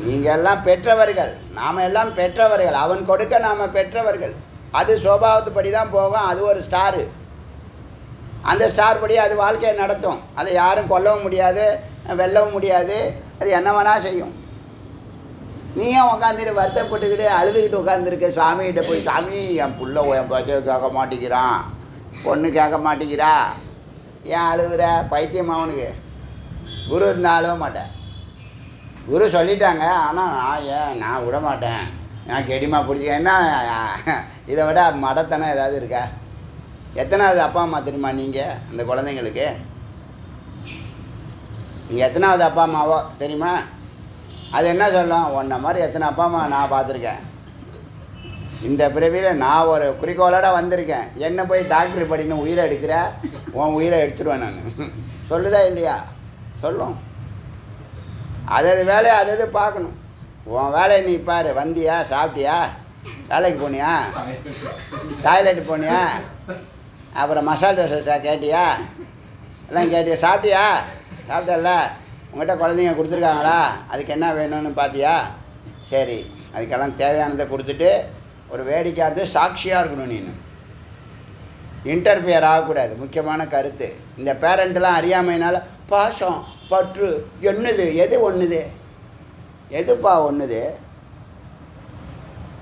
[SPEAKER 1] நீங்கள் எல்லாம் பெற்றவர்கள், நாம் எல்லாம் பெற்றவர்கள், அவன் கொடுக்க நாம் பெற்றவர்கள். அது சோபாவத்துப்படி தான் போகும். அது ஒரு ஸ்டாரு, அந்த ஸ்டார் படி அது வாழ்க்கையை நடத்தும். அதை யாரும் கொல்லவும் முடியாது, வெல்லவும் முடியாது, அது என்ன வேணால் செய்யும். நீயும் உட்காந்துட்டு வருத்தப்பட்டுக்கிட்டு அழுதுகிட்டு உட்காந்துருக்க சுவாமிகிட்ட போய், சாமி என் புள்ள என் பேச்சை கேட்க மாட்டேங்கிறான், பொண்ணு கேட்க மாட்டேங்கிறா, ஏன் அழுகுற? பைத்தியம் அவனுக்கு. குரு இருந்தாலும் மாட்டேன், குரு சொல்லிட்டாங்க, ஆனால் நான் விட மாட்டேன், நான் கெடிமா பிடிச்சிக்க. என்ன இதை விட மடத்தனம் ஏதாவது இருக்கா? எத்தனாவது அப்பா அம்மா தெரியுமா நீங்கள் அந்த குழந்தைங்களுக்கு? நீங்கள் எத்தனாவது அப்பா அம்மாவோ தெரியுமா? அது என்ன சொல்லும்? உன்ன மாதிரி எத்தனை அப்பா அம்மா நான் பார்த்துருக்கேன். இந்த பிறவியில் நான் ஒரு குறிக்கோளோட வந்திருக்கேன். என்ன போய் டாக்டர் படின்னு உயிரை எடுக்கிற, உன் உயிரை எடுத்துடுவேன் நான். சொல்லுதா இல்லையா? சொல்லும். அது வேலையை அது பார்க்கணும். உன் வேலையை நீ பாரு. வந்தியா, சாப்பிட்டியா, வேலைக்கு போனியா, டாய்லெட்டு போனியா, அப்புறம் மசாலா தோசை கேட்டியா, எல்லாம் கேட்டியா, சாப்பிட்டியா, சாப்பிட்டல, உங்கள்கிட்ட குழந்தைங்க கொடுத்துருக்காங்களா, அதுக்கு என்ன வேணும்னு பார்த்தியா, சரி அதுக்கெல்லாம் தேவையானதை கொடுத்துட்டு ஒரு வேடிக்கையாக சாட்சியாக இருக்கணும். நீನು இன்டர்ஃபியர் ஆகக்கூடாது. முக்கியமான கருத்து. இந்த பேரண்ட்லாம் அறியாமையினால் பாசம் பற்று என்னது, எது ஒன்றுது, எதுப்பா ஒன்றுது?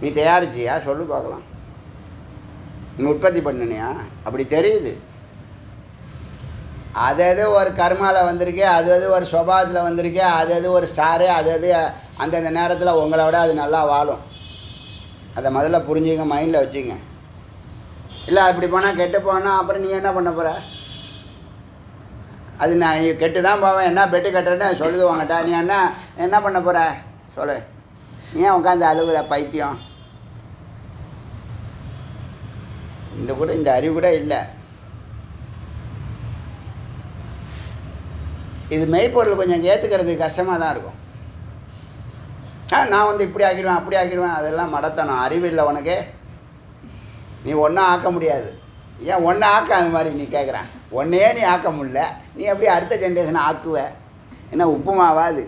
[SPEAKER 1] நீ தயாரிச்சியா சொல்லு பார்க்கலாம். நீ உற்பத்தி பண்ணினியா? அப்படி தெரியுது. அது ஒரு கர்மாவில் வந்திருக்கே, அது ஒரு சுபாவத்தில் வந்திருக்கே, அது ஒரு ஸ்டாரு, அது அந்தந்த நேரத்தில் உங்களோட அது நல்லா வாழும். அதை முதல்ல புரிஞ்சுங்க, மைண்டில் வச்சுங்க. இல்லை அப்படி போனால் கெட்டு போனால் அப்புறம் நீ என்ன பண்ண போகிற? அது நான் கெட்டு தான் போவேன், என்ன பெட்டு கட்டுறேன்னு சொல்லுது வாங்கட்டா. நீ என்ன பண்ண போகிற சொல்லு. நீ ஏன் உட்காந்து அழுகுற பைத்தியம்? இந்த அறிவு கூட இல்லை. இது மெய்ப்பொருள் கொஞ்சம் ஏற்றுக்கிறதுக்கு கஷ்டமாக தான் இருக்கும். நான் வந்து இப்படி ஆக்கிடுவேன் அப்படி ஆக்கிடுவேன், அதெல்லாம் மடத்தனம். அறிவில்லை உனக்கு, நீ ஒன்றும் ஆக்க முடியாது. ஏன் ஒன்று ஆக்க அது மாதிரி நீ கேட்குறேன், ஒன்றையே நீ ஆக்க முடியல, நீ எப்படி அடுத்த ஜென்ரேஷனை ஆக்குவ? என்ன உப்புமாவாது?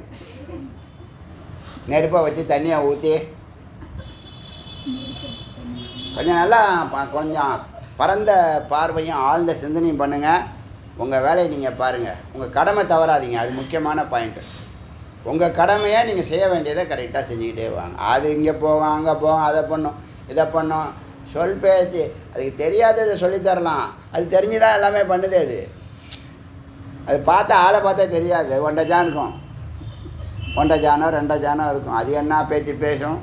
[SPEAKER 1] நெருப்பை வச்சு தண்ணியை ஊற்றி கொஞ்சம் நல்லா கொஞ்சம் பரந்த பார்வையும் ஆழ்ந்த சிந்தனையும் பண்ணுங்கள். உங்கள் வேலையை நீங்கள் பாருங்கள். உங்கள் கடமை தவறாதீங்க, அது முக்கியமான பாயிண்ட்டு. உங்கள் கடமையை நீங்கள் செய்ய வேண்டியதை கரெக்டாக செஞ்சுக்கிட்டே வாங்க. அது இங்கே போகும் அங்கே போகும், அதை பண்ணும் இதை பண்ணும், சொல் பேச்சு. அதுக்கு தெரியாததை சொல்லித்தரலாம், அது தெரிஞ்சு தான் எல்லாமே பண்ணுது. அது பார்த்தா ஆளை பார்த்தா தெரியாது. 1.5 ஜான் இருக்கும், 1.5 ஜானோ 2 ஜானோ இருக்கும். அது என்ன பேச்சு பேசும்?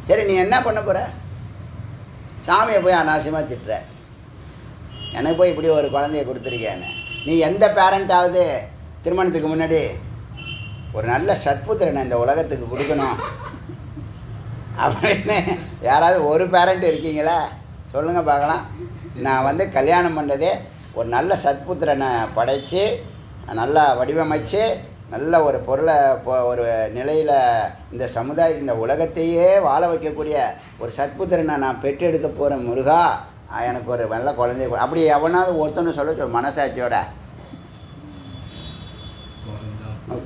[SPEAKER 1] சரி, நீ என்ன பண்ண போகிற? சாமியை போய் அனாவசியமாக திட்டுற, எனக்கு போய் இப்படி ஒரு குழந்தைய கொடுத்துருக்கேன்னு. நீ எந்த பேரண்ட்டாவது திருமணத்துக்கு முன்னாடி ஒரு நல்ல சத்புத்திரனை இந்த உலகத்துக்கு கொடுக்கணும் அப்படின்னு யாராவது ஒரு பேரண்ட் இருக்கீங்களா? சொல்லுங்கள் பார்க்கலாம். நான் வந்து கல்யாணம் பண்ணுறதே ஒரு நல்ல சத்புத்திரனை படைத்து நல்லா வடிவமைச்சு நல்ல ஒரு பொருளை ஒரு நிலையில் இந்த சமுதாய இந்த உலகத்தையே வாழ வைக்கக்கூடிய ஒரு சத்புத்திரனை நான் பெற்றெடுக்க போகிறேன் முருகா, எனக்கு ஒரு நல்ல குழந்தைய. அப்படி எவனாவது ஒருத்தன்னு சொல்ல மனசாட்சியோட.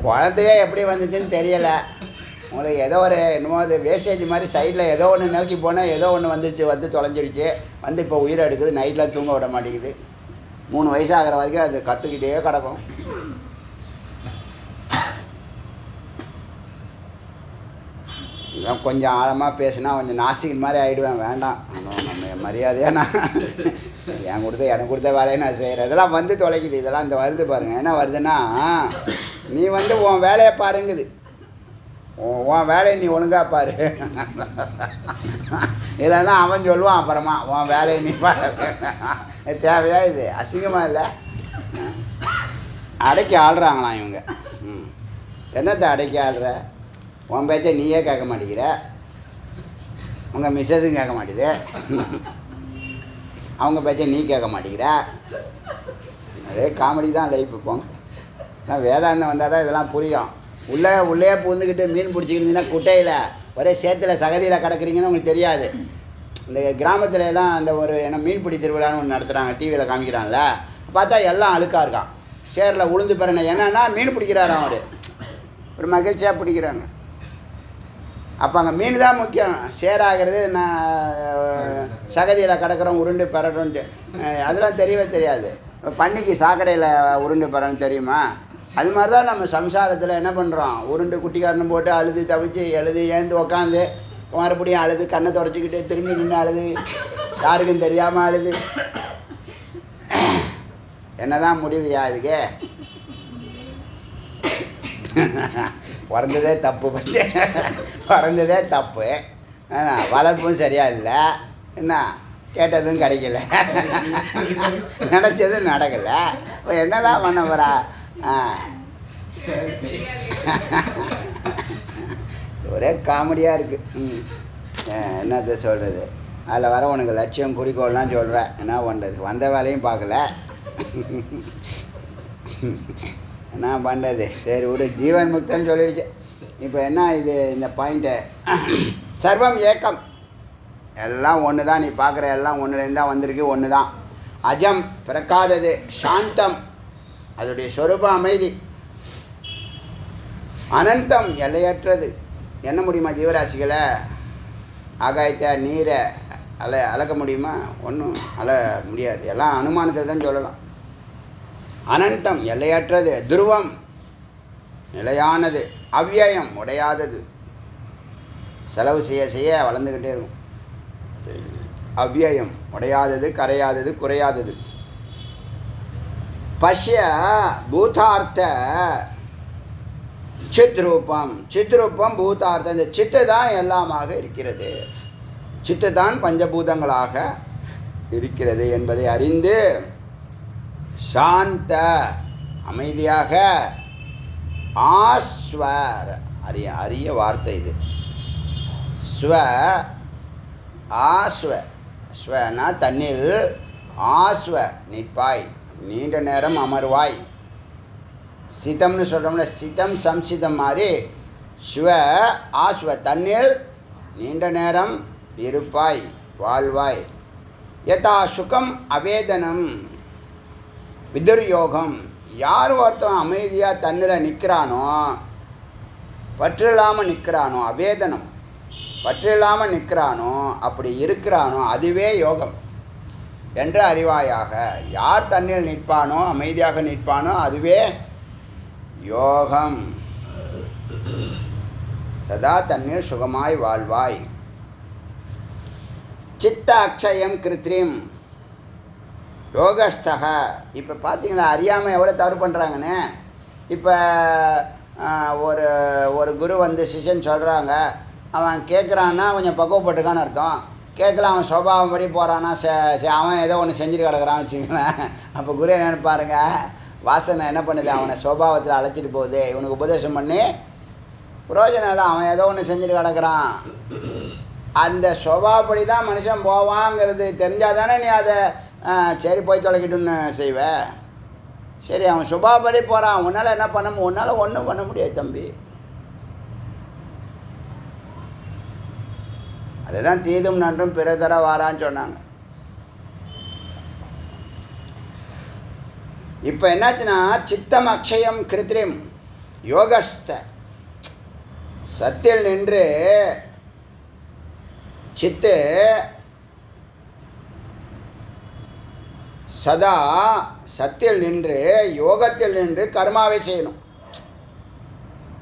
[SPEAKER 1] குழந்தையே எப்படி வந்துச்சுன்னு தெரியலை உங்களுக்கு. ஏதோ ஒரு என்னமோ அது வேஸ்டேஜ் மாதிரி சைடில் ஏதோ ஒன்று நோக்கி போனால் ஏதோ ஒன்று வந்துச்சு, வந்து தொலைஞ்சிடுச்சு, வந்து இப்போ உயிரை எடுக்குது, நைட்டில் தூங்க விட மாட்டேங்குது. 3 வயசாகிற வரைக்கும் அது கற்றுக்கிட்டே கிடக்கும். கொஞ்சம் ஆழமாக பேசினா கொஞ்சம் நாசிகள் மாதிரி ஆகிடுவேன். வேண்டாம், நம்ம மரியாதையாக நான் எனக்கு கொடுத்த வேலையை நான் செய்கிறேன். இதெல்லாம் வந்து தொலைக்குது, இதெல்லாம் இந்த வருது பாருங்கள். என்ன வருதுன்னா, நீ வந்து உன் வேலையை பாருங்குது, உன் வேலையை நீ ஒழுங்காக பாரு. இல்லைன்னா அவன் சொல்லுவான் அப்புறமா உன் வேலையை நீ பாரு. தேவையா? இது அசிங்கமாக இல்லை? அடக்கி ஆள்றாங்களாம் இவங்க. என்னத்தை அடக்கி ஆள்ற? உன் பேச்சை நீயே கேட்க மாட்டேங்கிற, உங்கள் மிஸ்ஸஸும் கேட்க மாட்டேங்குது, அவங்க பேச்சை நீ கேட்க மாட்டேங்கிற. அதே காமெடி தான் லைஃப். போங்க, நான் வேதாந்தம் வந்தால் தான் இதெல்லாம் புரியும். உள்ளே பூந்துக்கிட்டு மீன் பிடிச்சிக்கிட்டீங்கன்னா குட்டையில் ஒரே சேத்துல சகதியில் கிடக்குறீங்கன்னு உங்களுக்கு தெரியாது. இந்த கிராமத்துல எல்லாம் அந்த ஒரு என்ன மீன்பிடி திருவிழான்னு ஒன்று நடத்துகிறாங்க, டிவியில் காமிக்கிறான்ல, பார்த்தா எல்லாம் அழுக்காக இருக்கான். சேரில் உளுந்து பெறனை என்னன்னா மீன் பிடிக்கிறாரு அவர், ஒரு மகிழ்ச்சியாக பிடிக்கிறாங்க. அப்போ அங்கே மீன் தான் முக்கியம். சேராகிறது நான் சகதியில் கிடக்கிறோம் உருண்டு பெறணுன்ட்டு அதெல்லாம் தெரியவே தெரியாது. பன்னிக்கு சாக்கடையில் உருண்டு பெறணும் தெரியுமா? அது மாதிரி தான் நம்ம சம்சாரத்தில் என்ன பண்ணுறோம், உருண்டு குட்டிக்காரனும் போட்டு அழுது தவிச்சு எழுது ஏந்து உக்காந்து மறுபடியும் அழுது கண்ணை தொடச்சிக்கிட்டு திரும்பி நின்று அழுது யாருக்கும் தெரியாமல் அழுது. என்னதான் முடிவுயா இதுக்கு? பிறந்ததே தப்பு, பச்சு பிறந்ததே தப்பு, வளர்ப்பும் சரியாக இல்லை, என்ன கேட்டதும் கிடைக்கல, நினச்சதும் நடக்கலை, இப்போ என்ன தான் பண்ண போகிறா? ஒரே காமெடியாக இருக்குது. என்னத்த சொல்கிறது? அதில் வர உனக்கு லட்சியம் குறிக்கோள்லாம் சொல்கிறேன், என்ன பண்ணுறது? வந்த வேலையும் பார்க்கல, என்ன பண்ணுறது? சரி விடு, ஜீவன் முக்தன்னு சொல்லிடுச்சு. இப்போ என்ன இது இந்த பாயிண்ட்டு? சர்வம் ஏக்கம், எல்லாம் ஒன்று தான். நீ பார்க்குற எல்லாம் ஒன்றுலேருந்து தான் வந்திருக்கு, ஒன்று தான். அஜம், பிறக்காதது. சாந்தம், அதோடைய சொரூபம் அமைதி. அனந்தம், எல்லையற்றது. என்ன முடியுமா ஜீவராசிகளை? ஆகாயத்தை நீரை அளக்க முடியுமா? ஒன்றும் முடியாது. எல்லாம் அனுமானத்தில் தான் சொல்லலாம். அனந்தம், எல்லையற்றது. துருவம், நிலையானது. அவ்யயம், உடையாதது. செலவு செய்ய செய்ய வளர்ந்துக்கிட்டே இருக்கும். அவ்யயம், உடையாதது, கரையாதது, குறையாதது. பஷ்ய பூதார்த்த சித்ரூபம். சித்ரூபம், பூதார்த்தம். இந்த சித்து தான் எல்லாமாக இருக்கிறது. சித்து தான் பஞ்சபூதங்களாக இருக்கிறது என்பதை அறிந்து சாந்த, அமைதியாக, ஆஸ்வர், அரிய வார்த்தை இது. ஸ்வ, ஆஸ்வ, ஸ்வனா தண்ணீர், ஆஸ்வ நிற்பாய் நீண்ட நேரம் அமர்வாய். சிதம்னு சொல்கிறோம்ல, சிதம் சம்சிதம் மாதிரி ஸ்வ ஆஸ்வ தன்னில் நீண்ட நேரம் இருப்பாய், வாழ்வாய். யதா சுகம் அவேதனம் விதுர்யோகம். யார் ஒருத்தன் அமைதியாக தன்னில் நிற்கிறானோ, பற்றில்லாமல் நிற்கிறானோ, அவேதனம் பற்றில்லாமல் நிற்கிறானோ, அப்படி இருக்கிறானோ, அதுவே யோகம் என்று அறிவாயாக. யார் தன்னில் நிற்பானோ, அமைதியாக நிற்பானோ, அதுவே யோகம். சதா தன்னில் சுகமாய் வாழ்வாய். சித்த அக்ஷயம் கிருத்ரிம் யோகஸ்தக. இப்போ பார்த்தீங்களா அறியாமல் எவ்வளோ தவறு பண்ணுறாங்கன்னு. இப்போ ஒரு ஒரு குரு வந்து சிஷ்யன் சொல்கிறாங்க, அவன் கேட்குறான்னா கொஞ்சம் பக்குவப்பட்டுக்கான்னு அர்த்தம். கேட்கல, அவன் சுபாவம் படி போகிறான்னா அவன் ஏதோ ஒன்று செஞ்சுட்டு கிடக்குறான்னு வச்சுங்களேன். அப்போ குரு என்ன நினைப்பாருங்க, வாசனை என்ன பண்ணுது, அவனை சுபாவத்தில் அழைச்சிட்டு போகுது, இவனுக்கு உபதேசம் பண்ணி புரோஜனம் இல்லை, அவன் ஏதோ ஒன்று செஞ்சுட்டு கிடக்குறான். அந்த சுபாவப்படி தான் மனுஷன் போவாங்கிறது தெரிஞ்சால் தானே நீ அதை சரி போய் தொலைக்கிட்டுன்னு செய்வ. சரி, அவன் சுபாவப்படி போகிறான், உன்னால் என்ன பண்ண, உன்னால் ஒன்றும் பண்ண முடியாது தம்பி. அதுதான் தீதும் நன்றும் பிற தர வாரான்னு சொன்னாங்க. இப்போ என்னாச்சுன்னா, சித்தம் அக்ஷயம் கிருத்ரிம் யோகஸ்த. சத்தில் நின்று சித்து சதா சத்தில் நின்று யோகத்தில் நின்று கர்மாவை செய்யணும்.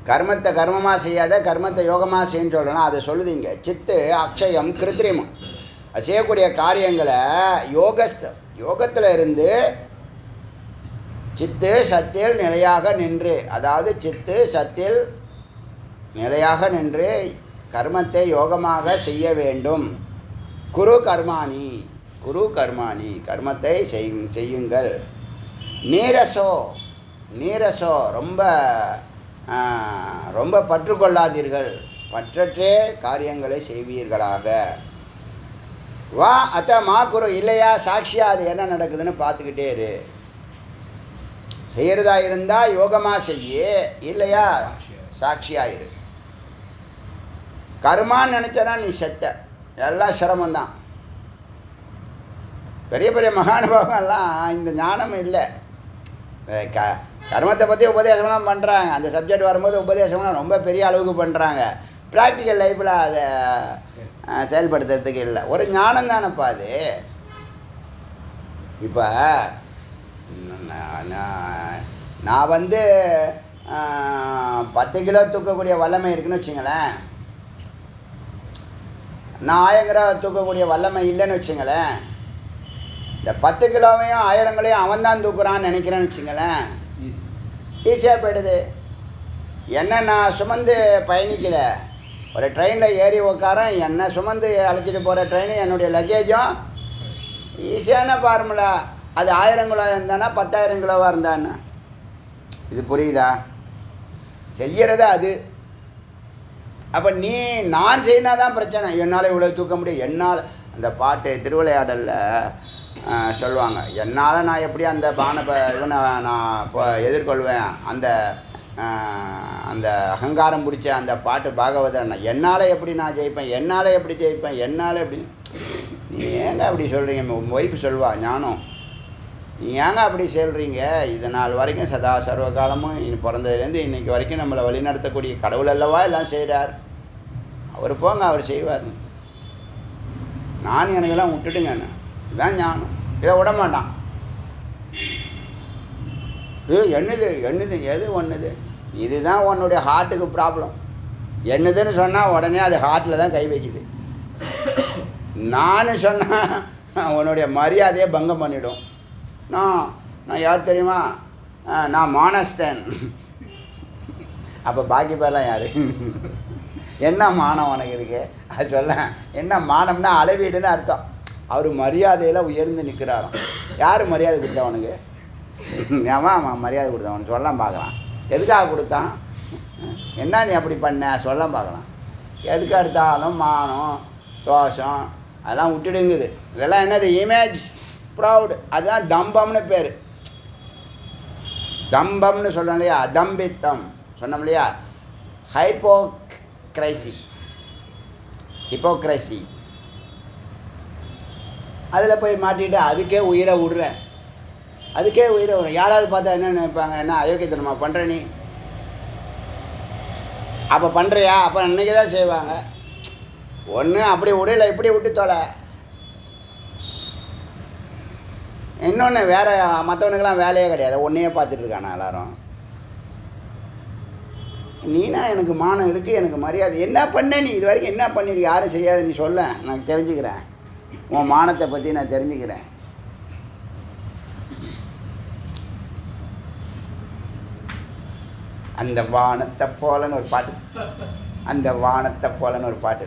[SPEAKER 1] கர்மத்தை கர்மமாக செய்யாத, கர்மத்தை யோகமாக செய்யணும்னு சொல்லணும். அதை சொல்லுது இங்கே. சித்து அக்ஷயம் கிருத்ரிமம். அது செய்யக்கூடிய காரியங்களை யோகத்தில் இருந்து சித்து சத்தில் நிலையாக நின்று, அதாவது சித்து சத்தில் நிலையாக நின்று கர்மத்தை யோகமாக செய்ய வேண்டும். குரு கர்மாணி, குரு கர்மாணி, கர்மத்தை செய்யுங்கள். நீரசோ, நீரசோ ரொம்ப ரொம்ப பற்றுக்கொள்ளாதீர்கள், பற்றற்றே காரியங்களை செய்வீர்களாக. வா அத்த மா குரு, இல்லையா சாட்சியாக அது என்ன நடக்குதுன்னு பார்த்துக்கிட்டே இரு. செய்கிறதா இருந்தால் யோகமாக செய்ய, இல்லையா சாட்சியாக இரு. கர்மான்னு நினச்சனா நீ செத்த, எல்லாம் சிரமந்தான். பெரிய பெரிய மகானுபாவெல்லாம் இந்த ஞானம் இல்லை. கர்மத்தை பற்றி உபதேசம்லாம் பண்ணுறாங்க, அந்த சப்ஜெக்ட் வரும்போது உபதேசம்லாம் ரொம்ப பெரிய அளவுக்கு பண்ணுறாங்க. ப்ராக்டிக்கல் லைஃப்பில் அதை செயல்படுத்துறதுக்கு இல்லை. ஒரு ஞானம் தானேப்பா அது. இப்போ நான் வந்து 10 கிலோ தூக்கக்கூடிய வல்லமை இருக்குன்னு வச்சுங்களேன், நான் 1000 கிலோ தூக்கக்கூடிய வல்லமை இல்லைன்னு வச்சுங்களேன், இந்த 10 கிலோவையும் 1000 கிலோவையும் அவன் தான் தூக்குறான்னு நினைக்கிறேன்னு வச்சுங்களேன், ஈஸியாக போயிடுது. என்ன நான் சுமந்து பயணிக்கலை, ஒரு ட்ரெயினில் ஏறி உட்காரன், என்னை சுமந்து அழைச்சிட்டு போகிற ட்ரெயின் என்னுடைய லக்கேஜும் ஈஸியான ஃபார்முலா. அது 1000 கிலோ இருந்தானா 10,000 கிலோவாக இருந்தான்னா, இது புரியுதா? செய்கிறது அது. அப்போ நான் செய்யினா தான் பிரச்சனை. என்னால் இவ்வளோ தூக்க முடியும், என்னால். அந்த பாட்டு திருவிளையாடலில் சொல்லுவாங்க, என்னால் நான் எப்படி அந்த இவனை நான் இப்போ எதிர்கொள்வேன், அந்த அந்த அகங்காரம் பிடிச்ச அந்த பாட்டு பாகவதன், என்னால் எப்படி நான் ஜெயிப்பேன், என்னால் எப்படி ஜெயிப்பேன், என்னால் எப்படி. நீ ஏங்க அப்படி சொல்கிறீங்க? ஒய்ஃபு சொல்வா ஞானம், நீ ஏங்க அப்படி சொல்கிறீங்க? இது நாள் வரைக்கும் சதா சர்வ காலமும் பிறந்ததுலேருந்து இன்றைக்கி வரைக்கும் நம்மளை வழிநடத்தக்கூடிய கடவுள் அல்லவா எல்லாம் செய்கிறார், அவர் போங்க அவர் செய்வார். நான் எனக்கெல்லாம் விட்டுடுங்க, இதுதான் ஞானம். இதை விட மாட்டான். இது என்னது எது ஒன்றுது, இதுதான் உன்னுடைய ஹார்ட்டுக்கு ப்ராப்ளம். என்னதுன்னு சொன்னால் உடனே அது ஹார்ட்டில் தான் கை வைக்குது. நான் சொன்னால் உன்னுடைய மரியாதையை பங்கம் பண்ணிவிடும். நான் யார் தெரியுமா, நான் மானஸ்தன். அப்போ பாக்கி பேர்லாம் யார்? என்ன மானம் உனக்கு இருக்கு? அது சொல்ல. என்ன மானம்னா அளவீடுன்னு அர்த்தம். அவர் மரியாதையில் உயர்ந்து நிற்கிறாராம். யார் மரியாதை கொடுத்தா உனக்கு? ஆமாம் மரியாதை கொடுத்தவன் சொல்லலாம் பார்க்கலாம். எதுக்காக கொடுத்தான்? என்ன நீ அப்படி பண்ண சொல்லலாம் பார்க்கலாம். எதுக்கு எடுத்தாலும் மானம் ரோஷம் அதெல்லாம் விட்டுடுங்குது. இதெல்லாம் என்னது? Image proud. அதுதான் தம்பம்னு பேர். தம்பம்னு சொல்கிறோம் இல்லையா, அதம்பித்தம் சொன்னோம் இல்லையா, ஹிப்போக்ரைசி அதில் போய் மாட்டிட்டு அதுக்கே உயிரை விடுற, யாராவது பார்த்தா என்ன நினைப்பாங்க, என்ன அயோக்கியத்தனமா பண்ணுற நீ, அப்போ பண்ணுறியா, அப்போ அன்றைக்கி தான் செய்வாங்க. ஒன்று அப்படி விடல, இப்படி விட்டு தொலை. இன்னொன்று வேறு மற்றவனுக்கெல்லாம் வேலையே கிடையாது, ஒன்றையே பார்த்துட்டு இருக்கானா எல்லாரும். நீனா எனக்கு மானம் இருக்குது, எனக்கு மரியாதை, என்ன பண்ண நீ இது வரைக்கும் என்ன பண்ணிருக்கு, யாரும் செய்யாது, நீ சொல்ல, நான் தெரிஞ்சுக்கிறேன், உன் மானத்தை பற்றி நான் தெரிஞ்சுக்கிறேன். அந்த வானத்தை போலன்னு ஒரு பாட்டு, அந்த வானத்தை போலன்னு ஒரு பாட்டு,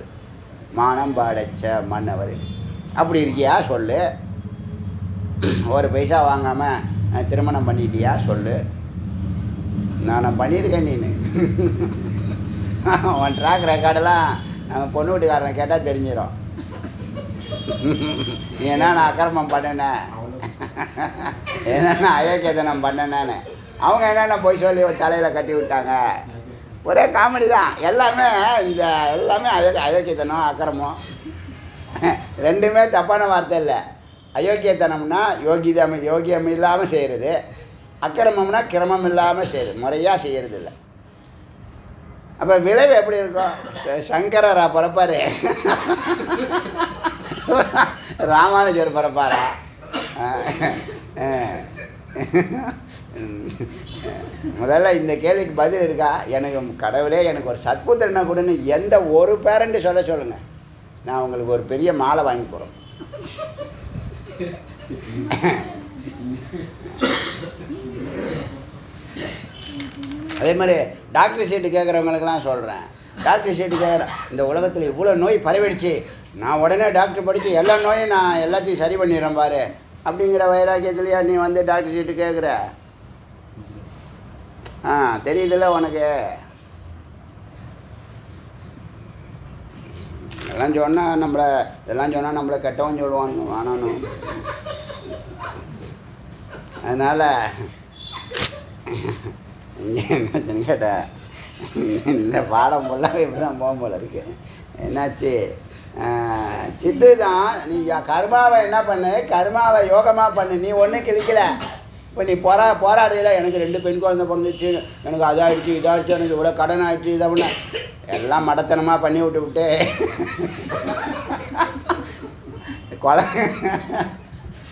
[SPEAKER 1] மானம் பாடச்ச மன்னவர். அப்படி இருக்கியா சொல்லு. ஒரு பைசா வாங்காமல் திருமணம் பண்ணிட்டியா சொல்லு. நான் பண்ணியிருக்கேன். நீனு உன் ட்ராக் ரெக்கார்டெல்லாம் பொண்ணு வீட்டுக்காரனை கேட்டால் தெரிஞ்சிடும். நீ என்னென்ன அக்கிரமம் பண்ணினேன், என்னென்ன அயோக்கியத்தனம் பண்ணினேன்னு அவங்க என்னென்ன பொய் சொல்லி தலையில் கட்டி விட்டாங்க. ஒரே காமெடி தான் எல்லாமே. எல்லாமே அயோக்கியத்தனம் அக்கிரமம் ரெண்டுமே தப்பான வார்த்தை இல்லை. அயோக்கியத்தனம்னா யோகியம் இல்லாமல் செய்கிறது, அக்கிரமம்னா கிரமம் இல்லாமல் செய்கிறது, முறையாக செய்கிறது இல்லை. அப்போ விளைவு எப்படி இருக்கும்? சங்கரரா பிறப்பார், ராமானுஜர் பிறப்பாரா? முதல்ல இந்த கேள்விக்கு பதில் இருக்கா? எனக்கு கடவுளே எனக்கு ஒரு சத்புத்திரனா கூடன்னு எந்த ஒரு பேரண்ட்டு சொல்லுங்கள், நான் உங்களுக்கு ஒரு பெரிய மாலை வாங்கி போகிறோம். அதே மாதிரி டாக்டர் சீட்டு கேட்குறவங்களுக்கெல்லாம் சொல்கிறேன், டாக்டர் சீட்டு கேட்குற இந்த உலகத்தில் இவ்வளோ நோய் பரவிடுச்சு, நான் உடனே டாக்டர் படித்து எல்லா நோயும் நான் எல்லாத்தையும் சரி பண்ணிடுறேன் பாரு அப்படிங்கிற வைராக்கியத்துலையா நீ வந்து டாக்டர் சீட்டு கேட்குற? தெரியுதுல்ல உனக்கு? இதெல்லாம் சொன்னால் நம்மளை கெட்டவன் சொல்லுவாங்க வேணானும். அதனால் இங்கே என்னாச்சுன்னு கேட்டால் இந்த பாடம் ஃபுல்லாகவே இப்படி தான் போகும் போல இருக்கு. என்னாச்சு? சித்து தான் நீ கர்மாவை என்ன பண்ணு, கர்மாவை யோகமாக பண்ணு. நீ ஒன்றும் கிழிக்கல. இப்போ நீ போராடுறீல, எனக்கு 2 பெண் குழந்தை பிறந்துச்சு, எனக்கு அதாகிடுச்சு இதாகிடுச்சு, எனக்கு இவ்வளோ கடன் ஆகிடுச்சு, இதை பண்ண எல்லாம் மடத்தனமாக பண்ணி விட்டு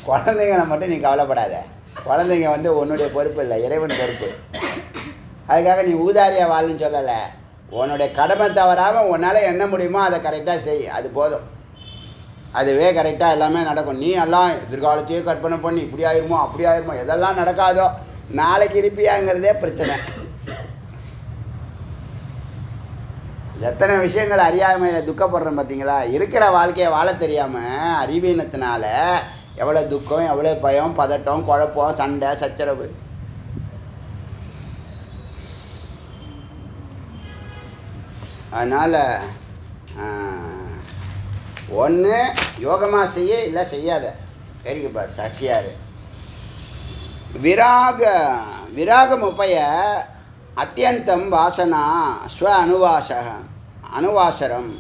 [SPEAKER 1] குழந்தைங்களை மட்டும் நீ கவலைப்படாத. குழந்தைங்க வந்து உன்னுடைய பொறுப்பு இல்லை, இறைவன் பொறுப்பு. அதுக்காக நீ ஊதாரியாக வாழுன்னு சொல்லலை. உன்னுடைய கடமை தவறாமல் உன்னால் என்ன முடியுமோ அதை கரெக்டாக செய், அது போதும். அதுவே கரெக்டாக எல்லாமே நடக்கும். நீ எல்லாம் எதிர்காலத்தையே கற்பனை பண்ணி இப்படி ஆயிருமோ அப்படி ஆயிருமோ, எதெல்லாம் நடக்காதோ நாளைக்கு இருப்பியாங்கிறதே பிரச்சனை. எத்தனை விஷயங்கள் அறியாமையில் துக்கப்படுறோம் பார்த்தீங்களா? இருக்கிற வாழ்க்கையை வாழ தெரியாமல் அறிவீனத்தினால எவ்வளோ துக்கம், எவ்வளோ பயம், பதட்டம், குழப்பம், சண்டை, சச்சரவு. அதனால் ஒன்று யோகமாக செய்ய, இல்லை செய்யாத. கேள்வி பார், சாட்சியார். விராகமுபய அத்தியந்தம் வாசனா ஸ்வ அனுவாசரம்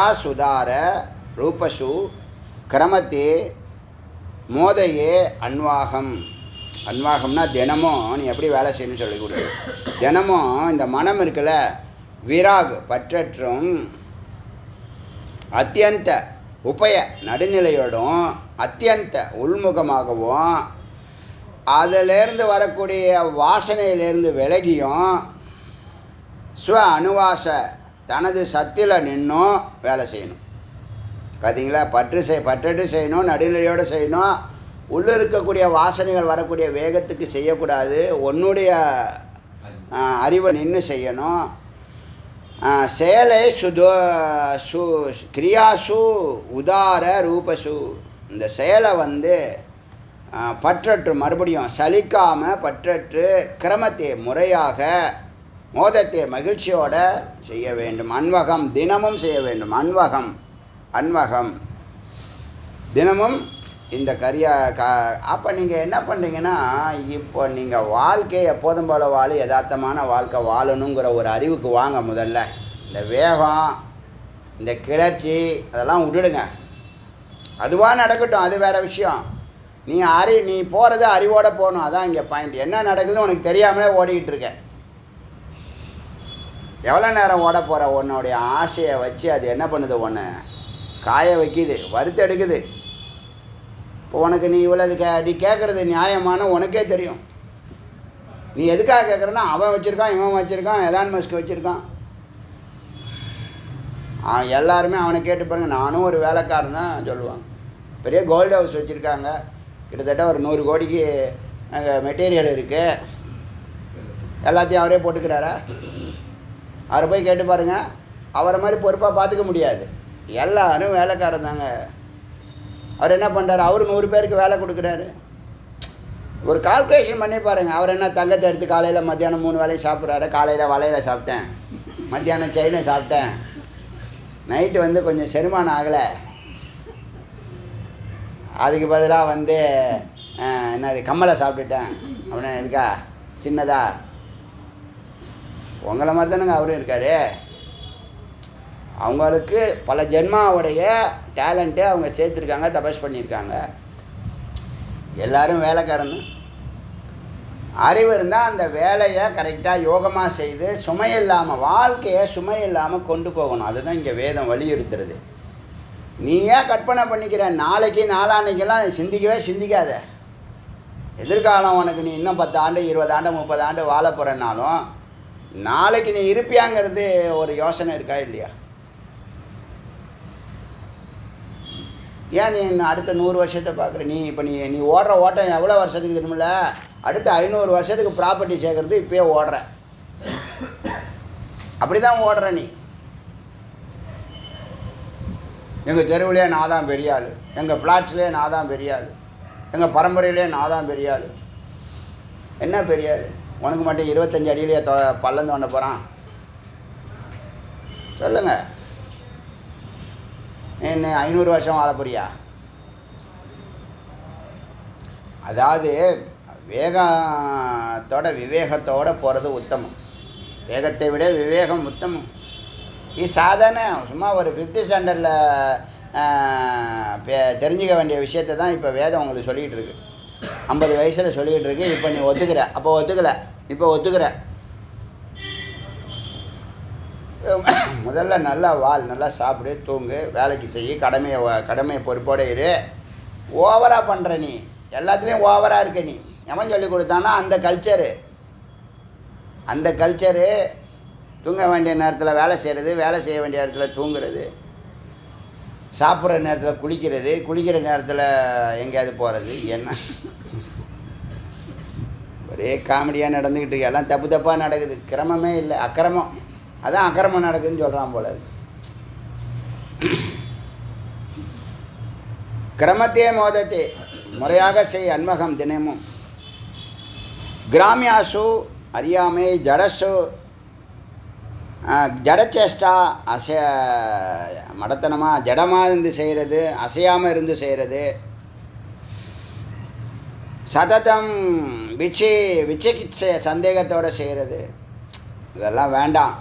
[SPEAKER 1] கிரியாசுதார ரூபசு கிரமத்தே மோதையே அன்வாகம்னா தினமும் நீ எப்படி வேலை செய்யணும்னு சொல்லி கொடு. தினமும் இந்த மனம் இருக்குல்ல, விராக் பற்றற்றும், அத்தியந்த உபய நடுநிலையோடும், அத்தியந்த உள்முகமாகவும், அதிலேருந்து வரக்கூடிய வாசனையிலேருந்து விலகியும், ஸ்வ அனுவாச தனது சத்தில் நின்றும் வேலை செய்யணும். பார்த்தீங்களா? பற்றட்டு செய்யணும், நடுநிலையோடு செய்யணும். உள்ளே இருக்கக்கூடிய வாசனைகள் வரக்கூடிய வேகத்துக்கு செய்யக்கூடாது. உன்னுடைய அறிவை நின்று செய்யணும். செயலை கிரியாசு உதார ரூபசு, இந்த செயலை வந்து பற்றற்று, மறுபடியும் சலிக்காமல் பற்றற்று, கிரமத்தை முறையாக, மோதத்தை மகிழ்ச்சியோடு செய்ய வேண்டும். அன்வகம் தினமும் செய்ய வேண்டும். அன்வகம் அன்வகம் தினமும் இந்த அப்போ நீங்கள் என்ன பண்ணுறீங்கன்னா, இப்போ நீங்கள் வாழ்க்கையை எப்போதும் போல யதார்த்தமான வாழ்க்கை வாழணுங்கிற ஒரு அறிவுக்கு வாங்க. முதல்ல இந்த வேகம், இந்த கிளர்ச்சி அதெல்லாம் விட்டுடுங்க. அதுவாக நடக்கட்டும், அது வேறு விஷயம். நீ போகிறது அறிவோடு போகணும். அதான் இங்கே பாயிண்ட். என்ன நடக்குதுன்னு உனக்கு தெரியாமலே ஓடிக்கிட்டு இருக்க. எவ்வளோ நேரம் ஓட போகிற? உன்னுடைய ஆசையை வச்சு அது என்ன பண்ணுது? ஒன்று காய வைக்கிது, வறுத்து எடுக்குது. இப்போ உனக்கு நீ நீ கேட்குறது நியாயமான உனக்கே தெரியும். நீ எதுக்காக கேட்குறன்னா, அவன் வச்சுருக்கான், இவன் வச்சுருக்கான், எலான் மஸ்க் வச்சுருக்கான். எல்லாருமே அவனை கேட்டு பாருங்க. நானும் ஒரு வேலைக்காரன் தான் சொல்லுவான். பெரிய கோல்டு ஹவுஸ் வச்சுருக்காங்க, கிட்டத்தட்ட ஒரு 100 கோடிக்கு மெட்டீரியல் இருக்குது. எல்லாத்தையும் அவரே போட்டுக்கிறாரா? அவரை போய் கேட்டு பாருங்கள். அவரை மாதிரி பொறுப்பாக பார்த்துக்க முடியாது. எல்லோரும் வேலைக்காரன் தாங்க. அவர் என்ன பண்ணுறாரு? அவர் 100 பேருக்கு வேலை கொடுக்குறாரு. ஒரு கால்குலேஷன் பண்ணி பாருங்கள். அவர் என்ன தங்கத்தை எடுத்து காலையில் மத்தியானம் 3 வேலையும் சாப்பிட்றாரு. காலையில் வலையில் சாப்பிட்டேன், மத்தியானம் செயினை சாப்பிட்டேன், நைட்டு கொஞ்சம் செரிமானம் ஆகலை, அதுக்கு பதிலாக என்னது கம்மலை சாப்பிட்டுட்டேன் அப்படின்னா இருக்கா? சின்னதா உங்களை மாதிரி தானேங்க அவரும் இருக்கார். அவங்களுக்கு பல ஜென்மாவுடைய டேலண்ட்டு அவங்க சேர்த்துருக்காங்க, தபஸ் பண்ணியிருக்காங்க. எல்லோரும் வேலைக்காரன். அறிவு இருந்தால் அந்த வேலையை கரெக்டாக யோகமாக செய்து சுமையில்லாமல், வாழ்க்கையை சுமையில்லாமல் கொண்டு போகணும். அதுதான் இங்கே வேதம் வலியுறுத்துறது. நீ ஏன் கற்பனை பண்ணிக்கிற? நாளைக்கு நாளான்னைக்கெல்லாம் சிந்திக்காத. எதிர்காலம் உனக்கு நீ இன்னும் 10 ஆண்டு 20 ஆண்டு 30 ஆண்டு வாழ போகிறனாலும் நாளைக்கு நீ இருப்பியாங்கிறது ஒரு யோசனை இருக்கா இல்லையா? ஏன் நீ இன்னும் அடுத்த 100 வருஷத்தை பார்க்குற? நீ ஓடுற ஓட்டம் எவ்வளோ வருஷத்துக்கு தெரியுமில்ல? அடுத்த 500 வருஷத்துக்கு ப்ராப்பர்ட்டி சேர்க்கறது இப்போயே ஓடுற. அப்படி தான் ஓடுற நீ. எங்கள் தெருவிலே நான் தான் பெரிய ஆள், எங்கள் ஃப்ளாட்ஸ்லேயே நான் தான் பெரிய ஆள், எங்கள் பரம்பரையிலே நான் தான் பெரிய ஆள். என்ன பெரிய ஆள்? உனக்கு மட்டும் 25 அடியிலேயே பள்ளம் தோண்ட போகிறான்? சொல்லுங்கள். என்ன 500 வருஷம் வாழ போறியா? அதாவது வேகத்தோட விவேகத்தோடு போகிறது உத்தமம். வேகத்தை விட விவேகம் உத்தமம். இது சாதாரண சும்மா ஒரு 5th ஸ்டாண்டர்டில் தெரிஞ்சிக்க வேண்டிய விஷயத்தை தான் இப்போ வேதம் உங்களுக்கு சொல்லிக்கிட்டு இருக்கு. 50 வயசில் சொல்லிக்கிட்டு இருக்கு. இப்போ நீ ஒத்துக்கிற, அப்போ ஒத்துக்கலை, இப்போ ஒத்துக்கிற. முதல்ல நல்லா நல்லா சாப்பிடு, தூங்கு, வேலைக்கு செய்ய, கடமையை பொறுப்போடு இரு. ஓவராக பண்ணுற நீ, எல்லாத்துலேயும் ஓவராக இருக்க நீ. எவன் சொல்லி கொடுத்தானா? அந்த கல்ச்சரு தூங்க வேண்டிய நேரத்தில் வேலை செய்கிறது, வேலை செய்ய வேண்டிய இடத்துல தூங்குறது, சாப்பிட்ற நேரத்தில் குளிக்கிறது, குளிக்கிற நேரத்தில் எங்கேயாவது போகிறது. என்ன ஒரே காமெடியாக நடந்துக்கிட்டு இருக்கு. எல்லாம் தப்பாக நடக்குது. கிரமமே இல்லை, அக்கிரமம். அதான் அக்கிரமம் நடக்குதுன்னு சொல்கிறான் போல. கிரமத்தே மோதத்தே, முறையாக செய் அன்மகம் தினமும். கிராமியாசு அறியாமை, ஜடசு ஜடச்சேஷ்டா, மடத்தனமாக ஜடமாக இருந்து செய்கிறது, அசையாமல் இருந்து செய்கிறது, சததம் விச்சிகிச்சை சந்தேகத்தோடு செய்கிறது, இதெல்லாம் வேண்டாம்.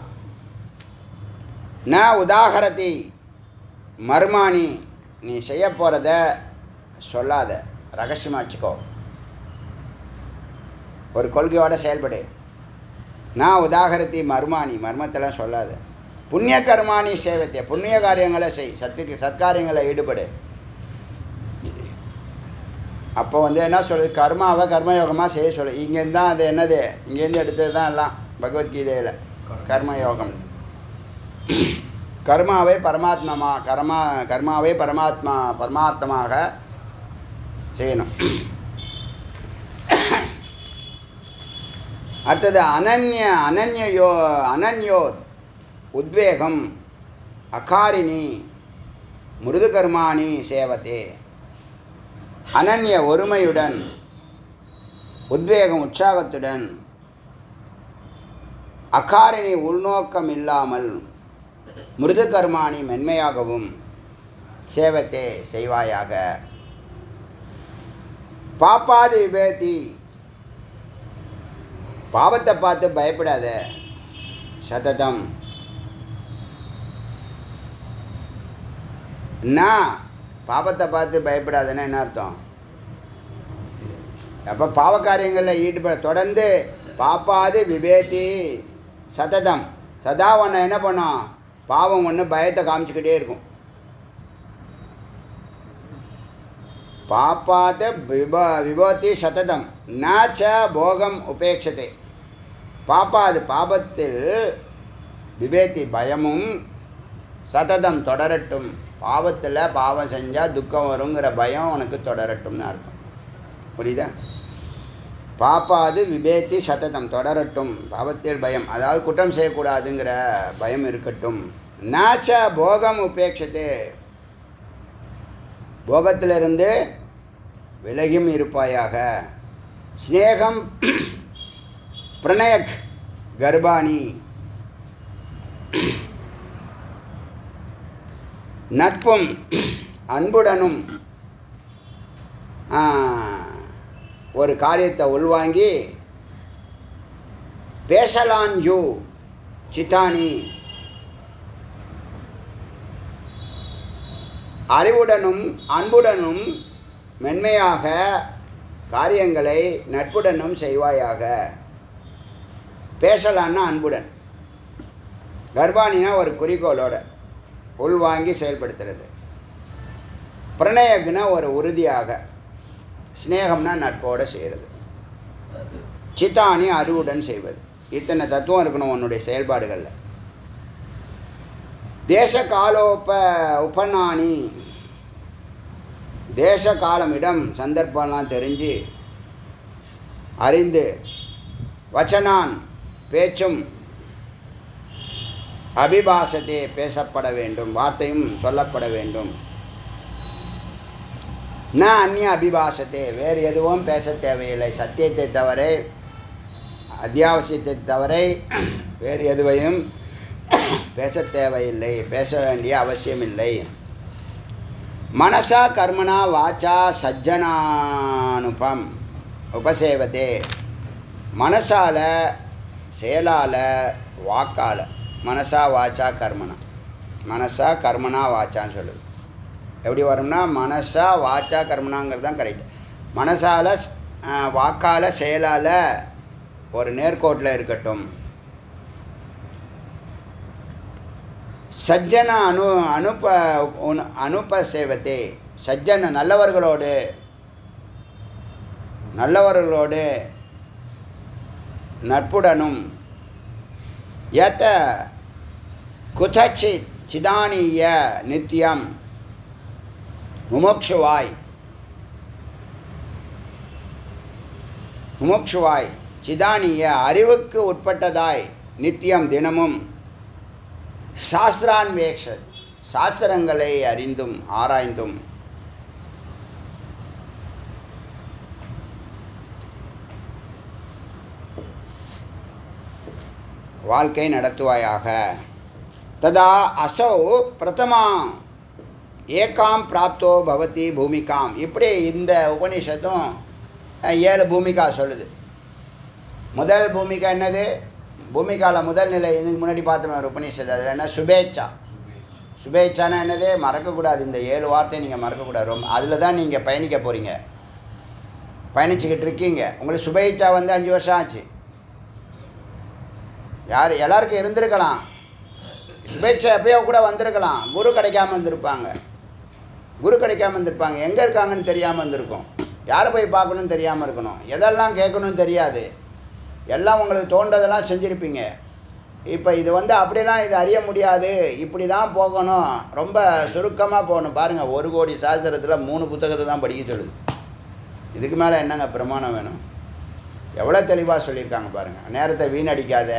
[SPEAKER 1] ந உதாகரதி மர்மாணி, நீ செய்ய போகிறத சொல்லாத, ரகசியமாக வச்சுக்கோ. ஒரு கொள்கையோடு செயல்படு. நான் உதாகரத்தி மர்மாணி, மர்மத்தெல்லாம் சொல்லாத. புண்ணிய கர்மாணி சேவத்திய, புண்ணிய காரியங்களை செய், சத்காரியங்களை ஈடுபடு. அப்போ என்ன சொல்லுது? கர்மாவை கர்மயோகமாக செய்ய சொல்லு. இங்கேருந்து தான் அது என்னது, இங்கேருந்து எடுத்தது தான் எல்லாம் பகவத்கீதையில். கர்மயோகம் கர்மாவை பரமார்த்தமாக செய்யணும். அடுத்தது அனன்யோ உத்வேகம் அகாரிணி மிருது கர்மாணி சேவத்தே. அனன்ய ஒருமையுடன், உத்வேகம் உற்சாகத்துடன், அகாரிணி உள்நோக்கம் இல்லாமல், மிருது கர்மாணி மென்மையாகவும், சேவத்தே செய்வாயாக. பாப்பாது விபேதி, பாவத்தை பார்த்து பயப்படாத. சததம் என்ன, பாவத்தை பார்த்து பயப்படாதுன்னா என்ன அர்த்தம்? அப்போ பாவக்காரியங்களில் ஈடுபட தொடர்ந்து பாப்பாது விபேதி சததம், சதா ஒன்று என்ன பண்ணும், பாவம் ஒன்று பயத்தை காமிச்சிக்கிட்டே இருக்கும். பாப்பாத விபோதி சததம் நாச்ச போகம் உபேட்சத்தை. பாப்பாது பாபத்தில் விபேதி பயமும் சததம் தொடரட்டும். பாவத்தில் பாவம் செஞ்சால் துக்கம் வருங்கிற பயம் உனக்கு தொடரட்டும்னு அர்த்தம். புரியுதா? பாப்பாது விபேதி சததம் தொடரட்டும். பாவத்தில் பயம், அதாவது குற்றம் செய்யக்கூடாதுங்கிற பயம் இருக்கட்டும். நாச்ச போகம் உபேட்சத்தை, போகத்திலிருந்து விலகியும் இருப்பாயாக. ஸ்நேகம் பிரணயக் கர்ப்பாணி, நட்பும் அன்புடனும் ஒரு காரியத்தை உள்வாங்கி பேசலான் யூ சித்தானி, அறிவுடனும் அன்புடனும் மென்மையாக காரியங்களை நட்புடனும் செய்வாயாக. பேசலான்னா அன்புடன், கர்ப்பாணினா ஒரு குறிக்கோளோட உள்வாங்கி செயல்படுத்துறது, பிரணயக்குனா ஒரு உறுதியாக, ஸ்நேகம்னா நட்போடு செய்கிறது, சித்தானி அறிவுடன் செய்வது. இத்தனை தத்துவம் இருக்கணும் உன்னுடைய செயல்பாடுகளில். தேச காலோபநானி, தேச காலம் இடம் சந்தர்ப்பம்லாம் தெரிஞ்சு அறிந்து, வச்சனான் பேச்சும், அபிபாசத்தே பேசப்பட வேண்டும், வார்த்தையும் சொல்லப்பட வேண்டும். ந அந்நிய அபிபாசத்தே, வேறு எதுவும் பேச தேவையில்லை. சத்தியத்தை தவிர, அத்தியாவசியத்தை தவிர வேறு எதுவையும் பேச தேவையில்லை, பேச வேண்டிய அவசியமில்லை. மனசா கர்மனா வாச்சா சஜ்ஜனானுபம் உபசேவத்தே, மனசால செயலால் வாக்கால், மனசா வாச்சா கர்மனா, மனசா கர்மனா வாச்சான்னு சொல்லுது. எப்படி வரும்னா மனசா வாச்சா கர்மனாங்கிறது தான் கரெக்ட். மனசால் வாக்கால் செயலால் ஒரு நேர்கோட்டில் இருக்கட்டும். சஜ்ஜன அனுபசேவத்தே, சஜ்ஜன நல்லவர்களோடு நட்புடனும், யத குதச்சித் சிதானிய நித்தியம் முமுட்சுவாய் சிதானிய அறிவுக்கு உட்பட்டதாய் நித்தியம் தினமும் சாஸ்திரான்வேக்ஷ, சாஸ்திரங்களை அறிந்தும் ஆராய்ந்தும் வாழ்க்கை நடத்துவாயாக. ததா அசௌ பிரதமா ஏகாம் பிராப்தோ பவதி பூமிகாம். இப்படி இந்த உபநிஷத்தும் 7 பூமிகா சொல்லுது. முதல் பூமிகா என்னது? பூமிகாவில் முதல் நிலை இதுக்கு முன்னாடி பார்த்தோம் ஒரு உபநிஷத்து. அதில் என்ன? சுபேச்சா. சுபேச்சானா என்னது? மறக்கக்கூடாது. இந்த 7 வார்த்தையை நீங்கள் மறக்கக்கூடாது. ரொம்ப அதில் தான் நீங்கள் பயணிக்க போகிறீங்க, பயணிச்சுக்கிட்டு இருக்கீங்க. உங்களுக்கு சுபேச்சா வந்து 5 வருஷம் ஆச்சு. எல்லாருக்கும் இருந்திருக்கலாம். சுபேட்சை எப்பயோ கூட வந்திருக்கலாம். குரு கிடைக்காம வந்திருப்பாங்க. எங்கே இருக்காங்கன்னு தெரியாமல் இருந்திருக்கும். யாரை போய் பார்க்கணுன்னு தெரியாமல் இருக்கணும். எதெல்லாம் கேட்கணும்னு தெரியாது. எல்லாம் உங்களுக்கு தோன்றதெல்லாம் செஞ்சுருப்பீங்க. இப்போ இது வந்து அப்படிலாம் இது அறிய முடியாது, இப்படி தான் போகணும், ரொம்ப சுருக்கமாக போகணும். பாருங்கள், 1 கோடி சாஸ்திரத்தில் 3 புத்தகத்தை தான் படிக்க சொல்லுது. இதுக்கு மேலே என்னங்க பிரமாணம் வேணும்? எவ்வளோ தெளிவாக சொல்லியிருக்காங்க பாருங்கள். நேரத்தை வீணடிக்காத.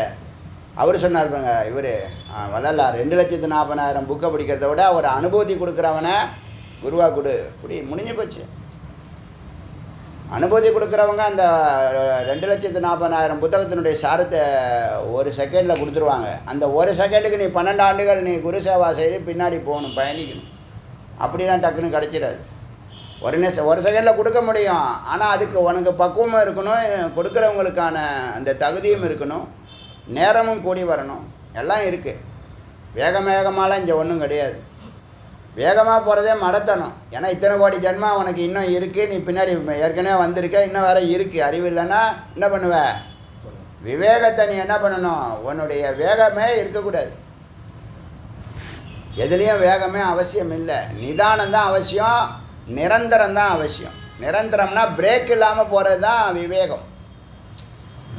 [SPEAKER 1] அவர் சொன்னார் பாருங்க, இவர் வள்ளலார் 2,40,000 புக்கை படிக்கிறத விட ஒரு அனுபூதி கொடுக்குறவனை குருவாக கொடு. இப்படி முடிஞ்சு போச்சு. அனுபூதி கொடுக்குறவங்க அந்த 2,40,000 புத்தகத்தினுடைய சாரத்தை 1 செகண்டில் கொடுத்துருவாங்க. அந்த 1 செகண்டுக்கு நீ 12 ஆண்டுகள் நீ குரு சேவா செய்து பின்னாடி போகணும், பயணிக்கணும். அப்படிலாம் டக்குன்னு கிடச்சிடாது. ஒரு செகண்டில் கொடுக்க முடியும். ஆனால் அதுக்கு உனக்கு பக்குவமாக இருக்கணும், கொடுக்குறவங்களுக்கான அந்த தகுதியும் இருக்கணும், நேரமும் கூடி வரணும், எல்லாம் இருக்குது. வேகமாலாம் இங்கே ஒன்றும் கிடையாது. வேகமாக போகிறதே மடத்தணும். ஏன்னா இத்தனை கோடி ஜென்மா உனக்கு இன்னும் இருக்குது, நீ பின்னாடி ஏற்கனவே வந்திருக்க, இன்னும் வேறு இருக்குது. அறிவு இல்லைன்னா என்ன பண்ணுவ? விவேகத்தை நீ என்ன பண்ணணும்? உன்னுடைய வேகமே இருக்கக்கூடாது. எதுலேயும் வேகமே அவசியம் இல்லை. நிதானம்தான் அவசியம், நிரந்தரம்தான் அவசியம். நிரந்தரம்னா பிரேக் இல்லாமல் போகிறது தான் விவேகம்.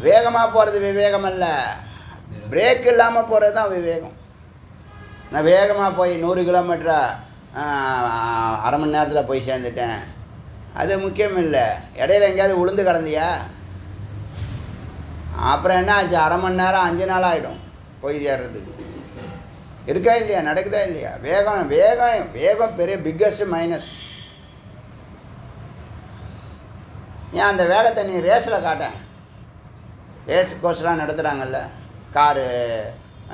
[SPEAKER 1] வேகமாக போகிறது விவேகம் அல்ல, பிரேக் இல்லாமல் போகிறது தான் விவேகம். நான் வேகமாக போய் 100 கிலோமீட்டரா அரை மணி நேரத்தில் போய் சேர்ந்துட்டேன், அது முக்கியம் இல்லை. இடையில எங்கேயாவது உளுந்து கிடந்தியா? அப்புறம் என்ன ஆச்சு? அரை மணி நேரம் 5 நாள் ஆகிடும் போய் சேர்றதுக்கு. இருக்கா இல்லையா? நடக்குதா இல்லையா? வேகம் வேகம் வேகம் பெரிய பிக்கஸ்ட் மைனஸ். ஏன் அந்த வேகத்தை நீ ரேஸில் காட்டேன்? ரேஸ் கோர்ஸ்லாம் நடத்துகிறாங்கல்ல, காரு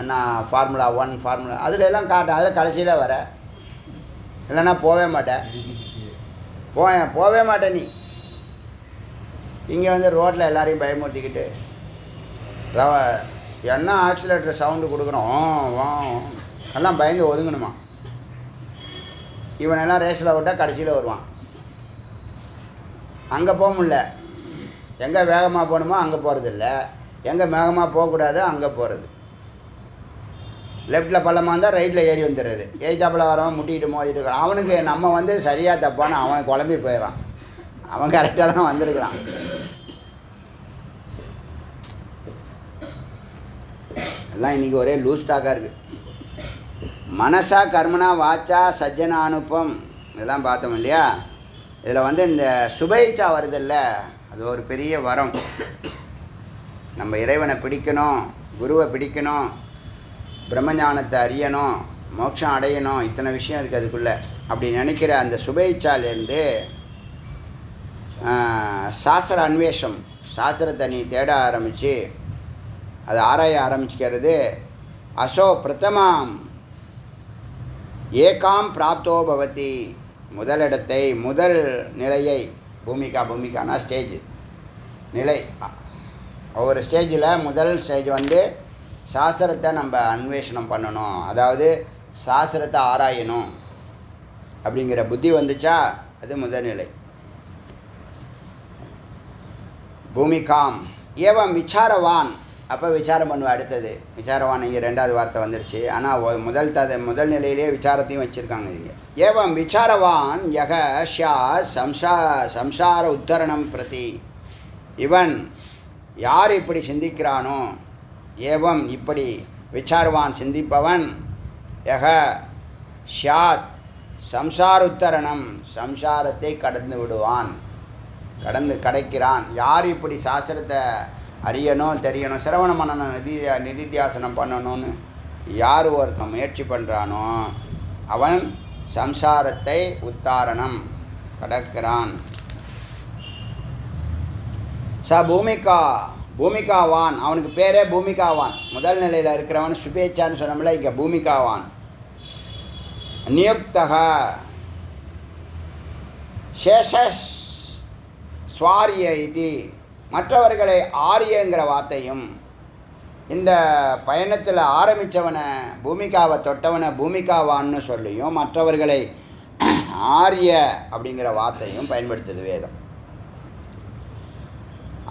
[SPEAKER 1] நான் ஃபார்முலா 1 ஃபார்முலா அதில் எல்லாம் காட்டேன். அதில் கடைசியில் வர இல்லைன்னா போவே மாட்டேன். போவே மாட்டேன் நீ. இங்கே வந்து ரோட்டில் எல்லாரையும் பயமுறுத்திக்கிட்டு என்ன ஆக்சிலேட்டர் சவுண்டு கொடுக்குறோம், எல்லாம் பயந்து ஒதுங்கணுமா? இவனெல்லாம் ரேஸில் விட்டால் கடைசியில் வருவான். அங்கே போக முடியல. எங்கே வேகமாக போகணுமோ அங்கே போகிறதில்ல, எங்கே வேகமாக போகக்கூடாதோ அங்கே போகிறது. லெஃப்ட்டில் பள்ளமாக இருந்தால் ரைட்டில் ஏறி வந்துடுறது. எய்தாப்பில் வரவன் முட்டிக்கிட்டு மோதிட்டு இருக்கான். அவனுக்கு நம்ம வந்து சரியாக தப்பான்னு அவன் குழம்பி போயிடறான். அவன் கரெக்டாக தான் வந்திருக்கிறான். எல்லாம் இன்றைக்கி ஒரே லூஸ் டாக்காக இருக்குது. மனசா கர்மனா வாச்சா சஜ்ஜன அனுப்பம் இதெல்லாம் பார்த்தோம் இல்லையா? இதில் வந்து இந்த சுபேச்சா வருதில்ல, அது ஒரு பெரிய வரம். நம்ம இறைவனை பிடிக்கணும், குருவை பிடிக்கணும், பிரம்மஞானத்தை அறியணும், மோட்சம் அடையணும், இத்தனை விஷயம் இருக்குது அதுக்குள்ளே. அப்படி நினைக்கிற அந்த சுபேச்சாலேருந்து சாஸ்திர அன்வேஷம், சாஸ்திரத்தை நீ தேட ஆரம்பித்து அதை ஆராய ஆரம்பிச்சுக்கிறது. அசோ பிரதமாம் ஏகாம் பிராப்தோ பவதி, முதலிடத்தை, முதல் நிலையை, பூமிக்கானா ஸ்டேஜ் நிலை. ஒவ்வொரு ஸ்டேஜில் முதல் ஸ்டேஜ் வந்து சாஸ்திரத்தை நம்ம அன்வேஷணம் பண்ணணும், அதாவது சாஸ்திரத்தை ஆராயணும் அப்படிங்கிற புத்தி வந்துச்சா அது முதல் நிலை. பூமிகாம் ஏவம் விசாரவான், அப்போ விசாரம் பண்ணுவேன். அடுத்தது விசாரவான், இங்கே 2வது வார்த்தை வந்துடுச்சு. ஆனால் முதல் நிலையிலே விசாரத்தையும் வச்சுருக்காங்க இங்கே. ஏவம் விசாரவான் யக ஷா சம்சார உத்தரணம் பிரதி, இவன் யார் இப்படி சிந்திக்கிறானோ, ஏவம் இப்படி விசாரவான் சிந்திப்பவன், யக ஷாத் சம்சாருத்தரணம் சம்சாரத்தை கடந்து விடுவான், கடக்கிறான். யார் இப்படி சாஸ்திரத்தை அறியணும், தெரியணும், சிரவண மனனம் நிதித்தியாசனம் பண்ணணும்னு யார் ஒருத்தன் முயற்சி பண்ணுறானோ அவன் சம்சாரத்தை உத்தாரணம் கடக்கிறான். பூமிகாவான், அவனுக்கு பேரே பூமிகாவான். முதல் நிலையில் இருக்கிறவன் சுபேச்சான்னு சொன்னோம்ல, இங்கே பூமிகாவான். நியுக்தக சேஷஸ் ஸ்வாரிய இது, மற்றவர்களை ஆரியங்கிற வார்த்தையும், இந்த பயணத்தில் ஆரம்பித்தவனை பூமிகாவை தொட்டவனை பூமிகாவான்னு சொல்லியும், மற்றவர்களை ஆரிய அப்படிங்கிற வார்த்தையும் பயன்படுத்துது வேதம்.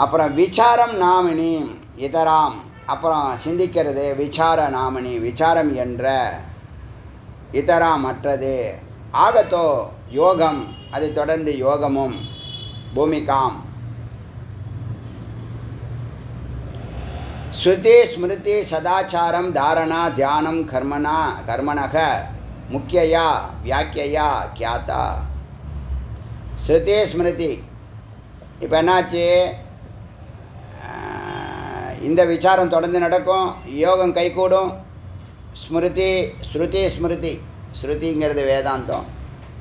[SPEAKER 1] அப்புறம் விசாரம் நாமினி இதராம், அப்புறம் சிந்திக்கிறது விசார நாமினி, விசாரம் என்ற, இதராம் மற்றது, ஆகத்தோ யோகம், அதை தொடர்ந்து யோகமும், பூமிகாம் ஸ்ருதி ஸ்மிருதி சதாச்சாரம் தாரணா தியானம் கர்மணக முக்கியா வியாக்கியா கியாத்தா. ஸ்ருதி ஸ்மிருதி, இப்போ என்னாச்சு, இந்த விசாரம் தொடர்ந்து நடக்கும், யோகம் கைகூடும். ஸ்மிருதி ஸ்ருதி, ஸ்ருதிங்கிறது வேதாந்தம்,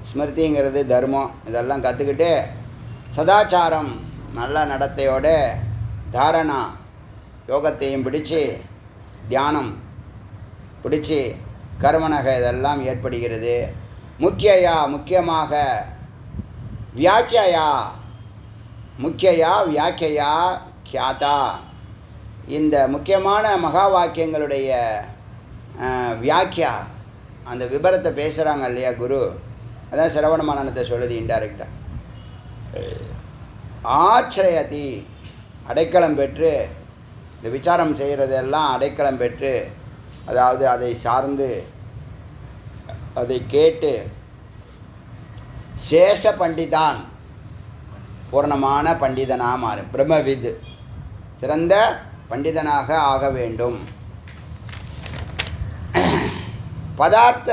[SPEAKER 1] ஸ்மிருதிங்கிறது தர்மம், இதெல்லாம் கற்றுக்கிட்டு சதாச்சாரம் நல்ல நடத்தையோடு, தாரணா யோகத்தையும் பிடிச்சு, தியானம் பிடிச்சி, கர்மனக இதெல்லாம் ஏற்படுகிறது. முக்கியமாக வியாக்கியா கியாதா, இந்த முக்கியமான மகா வாக்கியங்களுடைய வியாக்கியா, அந்த விபரத்தை பேசுகிறாங்க இல்லையா குரு, அதான் சிரவண மனனத்தை சொல்லுது இன்டைரக்டாக. ஆச்ரயதி, அடைக்கலம் பெற்று, இந்த விசாரம் செய்கிறதெல்லாம் அடைக்கலம் பெற்று, அதாவது அதை சார்ந்து அதை கேட்டு, சேஷ பண்டிதான், பூர்ணமான பண்டிதனாக மாறும், பிரம்மவித், சிறந்த பண்டிதனாக ஆக வேண்டும். பதார்த்த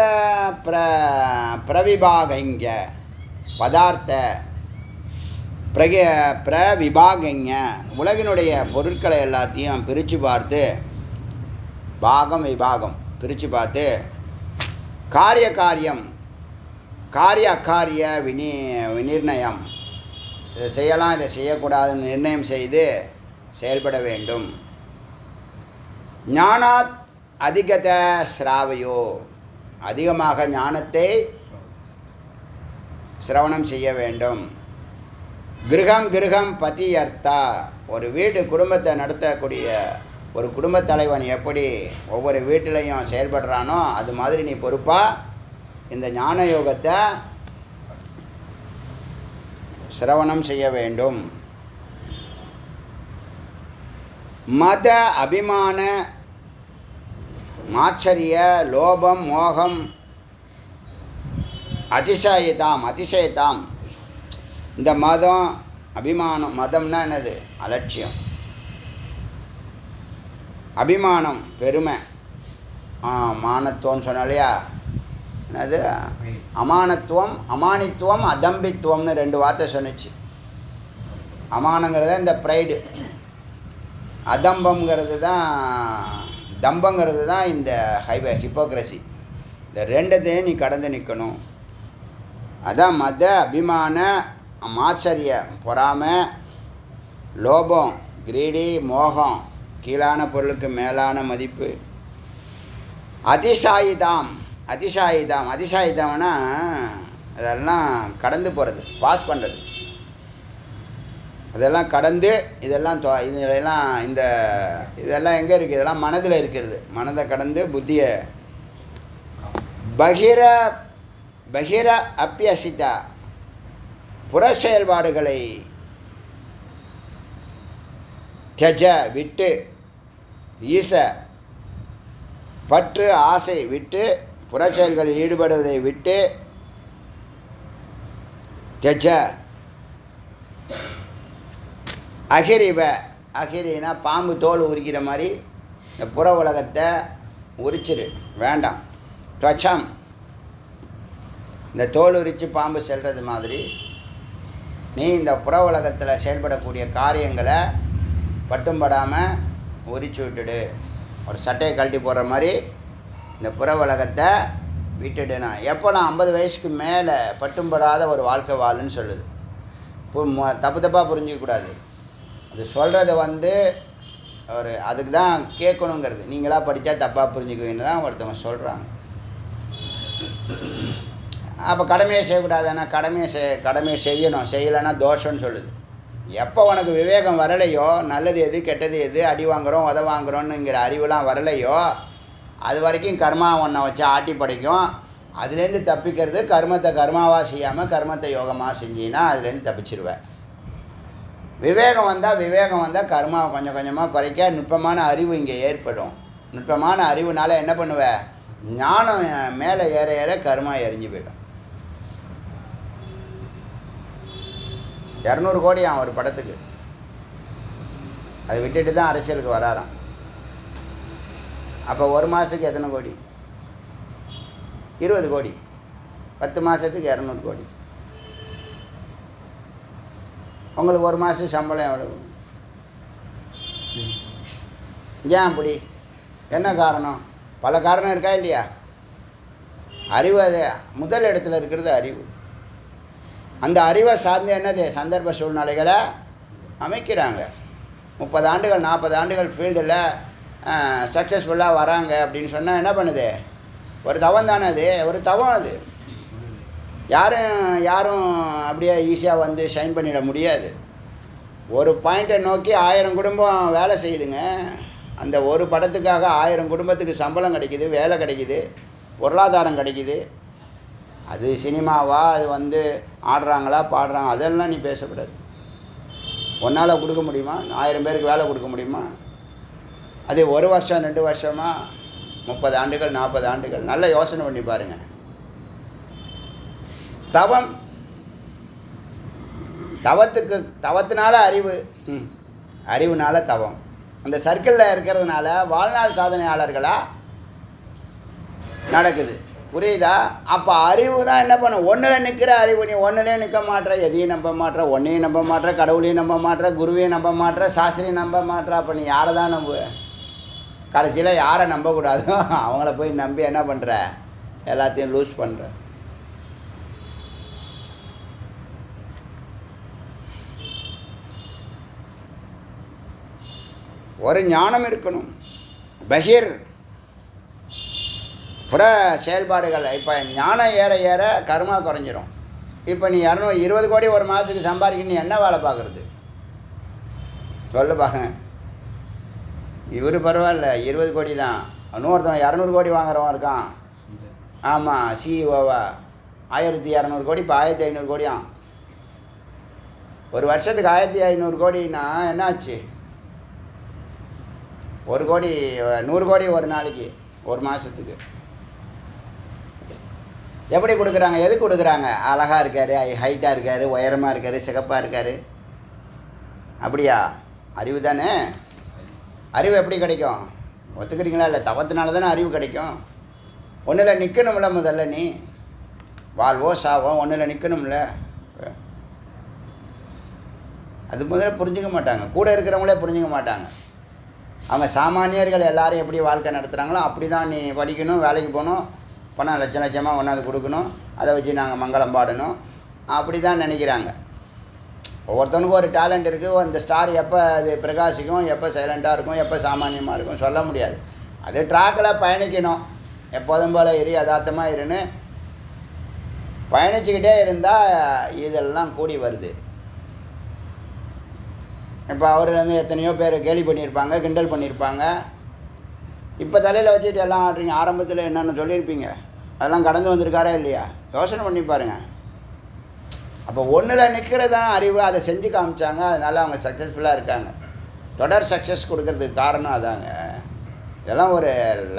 [SPEAKER 1] பிரவிபாகங்க, பதார்த்த பிரவிபாகங்க, உலகினுடைய பொருட்களை எல்லாத்தையும் பிரித்து பார்த்து, பாகம் விபாகம் பிரித்து பார்த்து, காரியம் காரிய அக்காரிய விநிர்ணயம், இதை செய்யலாம் இதை செய்யக்கூடாதுன்னு நிர்ணயம் செய்து செயல்பட வேண்டும். ஞானாத் அதிகத ஸ்ராவையோ, அதிகமாக ஞானத்தை சிரவணம் செய்ய வேண்டும். கிரகம் பதி அர்த்தா, ஒரு வீட்டு குடும்பத்தை நடத்தக்கூடிய ஒரு குடும்பத் தலைவன் எப்படி ஒவ்வொரு வீட்டிலையும் செயல்படுறானோ அது மாதிரி நீ பொறுப்பாக இந்த ஞான யோகத்தை சிரவணம் செய்ய வேண்டும். மத அபிமான மாச்சரிய லோபம் மோகம் அதிசயத்தாம், இந்த மதம் அபிமானம், மதம்னா என்னது? அலட்சியம். அபிமானம் பெருமை, மானத்துவம் சொன்ன இல்லையா, என்னது அமானத்துவம் அமானித்துவம் அதம்பித்துவம்னு 2 வார்த்தை சொன்னிச்சு. அமானங்கிறது இந்த ப்ரைடு, அதம்பங்கிறது தான், தம்பங்கிறது தான் இந்த ஹிப்போக்ரஸி. இந்த 2த்தையும் நீ கடந்து நிற்கணும். அதான் மத அபிமான மாச்சரிய பொறாமை, லோபம் கிரீடி, மோகம் கீழான பொருளுக்கு மேலான மதிப்பு, அதிசாயிதாம்னா அதெல்லாம் கடந்து போகிறது, பாஸ் பண்ணுறது, அதெல்லாம் கடந்து இதெல்லாம் இதெல்லாம் எங்கே இருக்குது? இதெல்லாம் மனதில் இருக்கிறது. மனதை கடந்து புத்தியை பகிர அப்பியசித்தா, புற செயல்பாடுகளை தியஜ விட்டு, ஈச பற்று ஆசை விட்டு, புற செயல்களில் ஈடுபடுவதை விட்டு, தியஜ அகிரினா பாம்பு தோல் உரிக்கிற மாதிரி இந்த புற உலகத்தை உரிச்சிரு, வேண்டாம். துவச்சம், இந்த தோல் உரித்து பாம்பு செல்வது மாதிரி நீ இந்த புற உலகத்தில் செயல்படக்கூடிய காரியங்களை பட்டும்படாமல் உரிச்சு விட்டுடு. ஒரு சட்டையை கழட்டி போடுற மாதிரி இந்த புற உலகத்தை விட்டுடுனா. எப்போ நான் 50 வயசுக்கு மேலே பட்டும்படாத ஒரு வாழ்க்கை வாழுன்னு சொல்லுது. தப்பாக புரிஞ்சிக்கக்கூடாது. அது சொல்கிறத ஒரு அதுக்கு தான் கேட்கணுங்கிறது. நீங்களாக படித்தா தப்பாக புரிஞ்சுக்குவீங்கன்னு தான் ஒருத்தவங்க சொல்கிறாங்க. அப்போ கடமையை செய்யக்கூடாதுன்னா கடமையை செய்யணும், செய்யலைன்னா தோஷம்னு சொல்லுது. எப்போ உனக்கு விவேகம் வரலையோ, நல்லது எது கெட்டது எது, அடி வாங்குகிறோம் உத வாங்குகிறோன்னுங்கிற அறிவுலாம் வரலையோ, அது வரைக்கும் கர்மா ஒன்றை வச்சு ஆட்டி படைக்கும். அதுலேருந்து தப்பிக்கிறது கர்மத்தை கர்மாவாக செய்யாமல் கர்மத்தை யோகமாக செஞ்சின்னா அதுலேருந்து தப்பிச்சிருவேன். விவேகம் வந்தால் கர்மாவை கொஞ்சம் கொஞ்சமாக குறைக்க நுட்பமான அறிவு இங்கே ஏற்படும். நுட்பமான அறிவுனால என்ன பண்ணுவேன்? ஞானம் மேலே ஏற ஏற கர்மா எரிஞ்சு போயிடும். 200 கோடி ஒரு படத்துக்கு. அதை விட்டுட்டு தான் அரசியலுக்கு வராராம். அப்போ ஒரு மாதத்துக்கு எத்தனை கோடி? 20 கோடி. 10 மாதத்துக்கு 200 கோடி. உங்களுக்கு ஒரு மாதம் சம்பளம் எவ்வளவு? ஏன் அப்படி? என்ன காரணம்? பல காரணம் இருக்கா இல்லையா? அறிவு, அது முதல் இடத்துல இருக்கிறது அறிவு. அந்த அறிவை சார்ந்து என்னது? சந்தர்ப்ப சூழ்நிலைகளை அமைக்கிறாங்க. 30 ஆண்டுகள் 40 ஆண்டுகள் ஃபீல்டில் சக்ஸஸ்ஃபுல்லாக வராங்க அப்படின்னு சொன்னால் என்ன பண்ணுது? ஒரு தவம் தானே அது, ஒரு தவம் அது. யாரும் அப்படியே ஈஸியாக வந்து ஷைன் பண்ணிட முடியாது. ஒரு பாயிண்ட்டை நோக்கி 1000 குடும்பம் வேலை செய்யுதுங்க. அந்த ஒரு படத்துக்காக 1000 குடும்பத்துக்கு சம்பளம் கிடைக்குது, வேலை கிடைக்குது, பொருளாதாரம் கிடைக்குது. அது சினிமாவா, அது வந்து ஆடுறாங்களா பாடுறாங்க, அதெல்லாம் நீ பேசக்கூடாது. ஒன்றால் கொடுக்க முடியுமா? 1000 பேருக்கு வேலை கொடுக்க முடியுமா? அது 1 வருஷம் 2 வருஷமா, 30 ஆண்டுகள் 40 ஆண்டுகள்? நல்ல யோசனை பண்ணி பாருங்கள். தவம், தவத்தினால அறிவு, அறிவுனால தவம். அந்த சர்க்கிளில் இருக்கிறதுனால வாழ்நாள் சாதனையாளர்களாக நடக்குது. புரியுதா? அப்போ அறிவு தான் என்ன பண்ணும்? ஒன்றில் நிற்கிற அறிவு. நீ ஒன்றிலே நிற்க மாட்டேற, எதையும் நம்ப மாட்டேற, ஒன்றையும் நம்ப மாட்டேற, கடவுளையும் நம்ப மாட்டேற, குருவையும் நம்ப மாட்டேற, சாஸ்திரியும் நம்ப மாட்டேற. அப்போ நீ யாரை தான் நம்புவ? கடைசியில் யாரை நம்பக்கூடாதோ அவங்கள போய் நம்பி என்ன பண்ணுற? எல்லாத்தையும் லூஸ் பண்ணுற. ஒரு ஞானம் இருக்கணும். பகிர் புற செயல்பாடுகள். இப்போ ஞானம் ஏற ஏற கர்மா குறைஞ்சிரும். இப்போ நீ 20 கோடி ஒரு மாதத்துக்கு சம்பாதிக்கணும், நீ என்ன வேலை பார்க்குறது? சொல்லு பாருங்க. இவர் பரவாயில்ல, 20 கோடி தான். இன்னொருத்தவன் 200 கோடி வாங்குறவன் இருக்கான். ஆமாம், சிஇஓவா 1200 கோடி, இப்போ 1500 கோடியாம். ஒரு வருஷத்துக்கு 1500 கோடின்னா என்ன ஆச்சு? 1 கோடி 100 கோடி ஒரு நாளைக்கு, ஒரு மாதத்துக்கு. எப்படி கொடுக்குறாங்க? எதுக்கு கொடுக்குறாங்க? அழகாக இருக்கார், ஹைட்டாக இருக்கார், உயரமாக இருக்கார், சிகப்பாக இருக்கார். அப்படியா? அறிவு தானே. அறிவு எப்படி கிடைக்கும்? ஒத்துக்கிறீங்களா? இல்லை, தவத்தினால தானே அறிவு கிடைக்கும். ஒன்றில் நிற்கணும்ல. முதல்ல நீ வாழ்வோ சாவோ ஒன்றில் நிற்கணும்ல. அது முதல்ல புரிஞ்சுக்க மாட்டாங்க. கூட இருக்கிறவங்களே புரிஞ்சுக்க மாட்டாங்க. அவங்க சாமானியர்கள் எல்லாரும் எப்படி வாழ்க்கை நடத்துகிறாங்களோ அப்படி தான் நீ படிக்கணும், வேலைக்கு போகணும், பணம் லட்சம் லட்சமாக ஒன்றாந்து கொடுக்கணும், அதை வச்சு நாங்கள் மங்களம் பாடணும், அப்படி தான் நினைக்கிறாங்க. ஒவ்வொருத்தவனுக்கும் ஒரு டேலண்ட் இருக்குது. அந்த ஸ்டார் எப்போ அது பிரகாசிக்கும், எப்போ சைலண்ட்டாக இருக்கும், எப்போ சாமானியமாக இருக்கும் சொல்ல முடியாது. அது ட்ராக்கில் பயணிக்கணும். எப்போதும் போல் யதார்த்தமாக இருன்னு பயணிச்சுக்கிட்டே இருந்தால் இதெல்லாம் கூடி வருது. இப்போ அவர் வந்து எத்தனையோ பேர் கேலி பண்ணியிருப்பாங்க, கிண்டல் பண்ணியிருப்பாங்க. இப்போ தலையில் வச்சுட்டு எல்லாம் ஆடுறீங்க. ஆரம்பத்தில் என்னென்னு சொல்லியிருப்பீங்க, அதெல்லாம் கடந்து வந்திருக்காரா இல்லையா? யோசனை பண்ணி பாருங்கள். அப்போ ஒன்றில் நிற்கிறது தான் அறிவு. அதை செஞ்சு காமிச்சாங்க, அதனால் அவங்க சக்ஸஸ்ஃபுல்லாக இருக்காங்க. தொடர் சக்ஸஸ் கொடுக்கறதுக்கு காரணம் அதாங்க. இதெல்லாம் ஒரு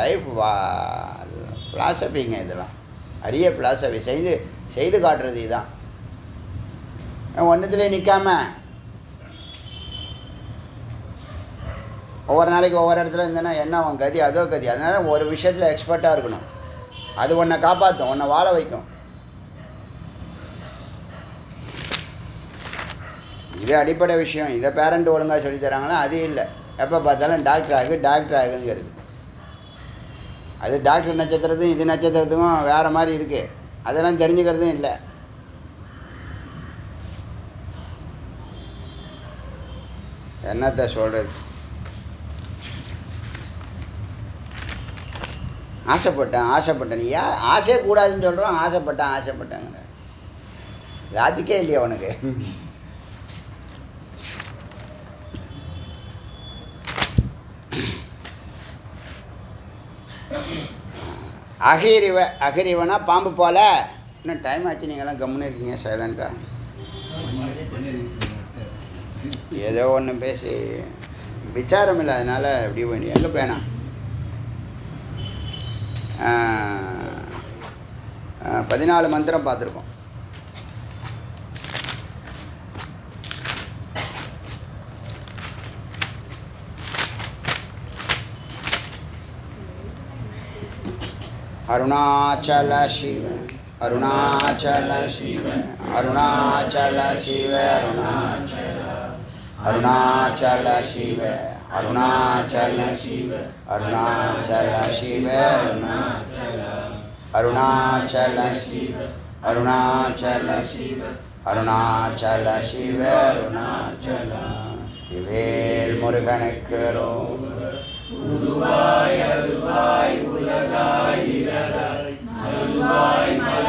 [SPEAKER 1] லைஃப் ஃபிலாசபிங்க. இதெல்லாம் அரிய ஃபிலாசபி. செய்து காட்டுறது இதுதான். ஒன்றுத்துலேயே நிற்காம ஒவ்வொரு நாளைக்கு ஒவ்வொரு இடத்துல இருந்தேன்னா என்ன அவன் கதி, அதோ கதி. அதனால் ஒரு விஷயத்தில் எக்ஸ்பர்ட்டாக இருக்கணும். அது உன்னை காப்பாற்றும், உன்னை வாழ வைக்கும். இது அடிப்படை விஷயம். இதை பேரண்ட் ஒழுங்காக சொல்லி தராங்கன்னா அது இல்லை. எப்போ பார்த்தாலும் டாக்டர் ஆகுங்கிறது. அது டாக்டர் நட்சத்திரத்துக்கும் இது நட்சத்திரத்துக்கும் வேறு மாதிரி இருக்குது. அதெல்லாம் தெரிஞ்சுக்கிறதும் இல்லை. என்னத்தை சொல்கிறது? ஆசைப்பட்டேன். நீ ஏன் ஆசையே கூடாதுன்னு சொல்கிறோம்? ஆசைப்பட்டேங்க. லாஜிக்கே இல்லையா உனக்கு? அகிரிவனா பாம்பு போல. இன்னும் டைம் ஆச்சு, நீங்கள்லாம் கம்முன்னு இருக்கீங்க சைலண்ட்டாக. ஏதோ ஒன்று பேசி விசாரம் இல்லை, அதனால் எப்படி வேணும். எங்கே பேனா? 14 மந்திரம் பார்த்துருக்கோம். அருணாச்சல சிவ அருணாச்சல சிவ அருணாச்சல சிவ அருணாச்சல சிவ அருணாச்சல சிவ அருணாச்சல சிவ அருணாச்சல சிவ அருணாச்சல சிவ அருணாச்சல சிவ அருணாச்சல. வேல் முருகனுக்கு
[SPEAKER 2] உருவாய் அருவாய் உலகாய் இலகாய் அருவாய் மல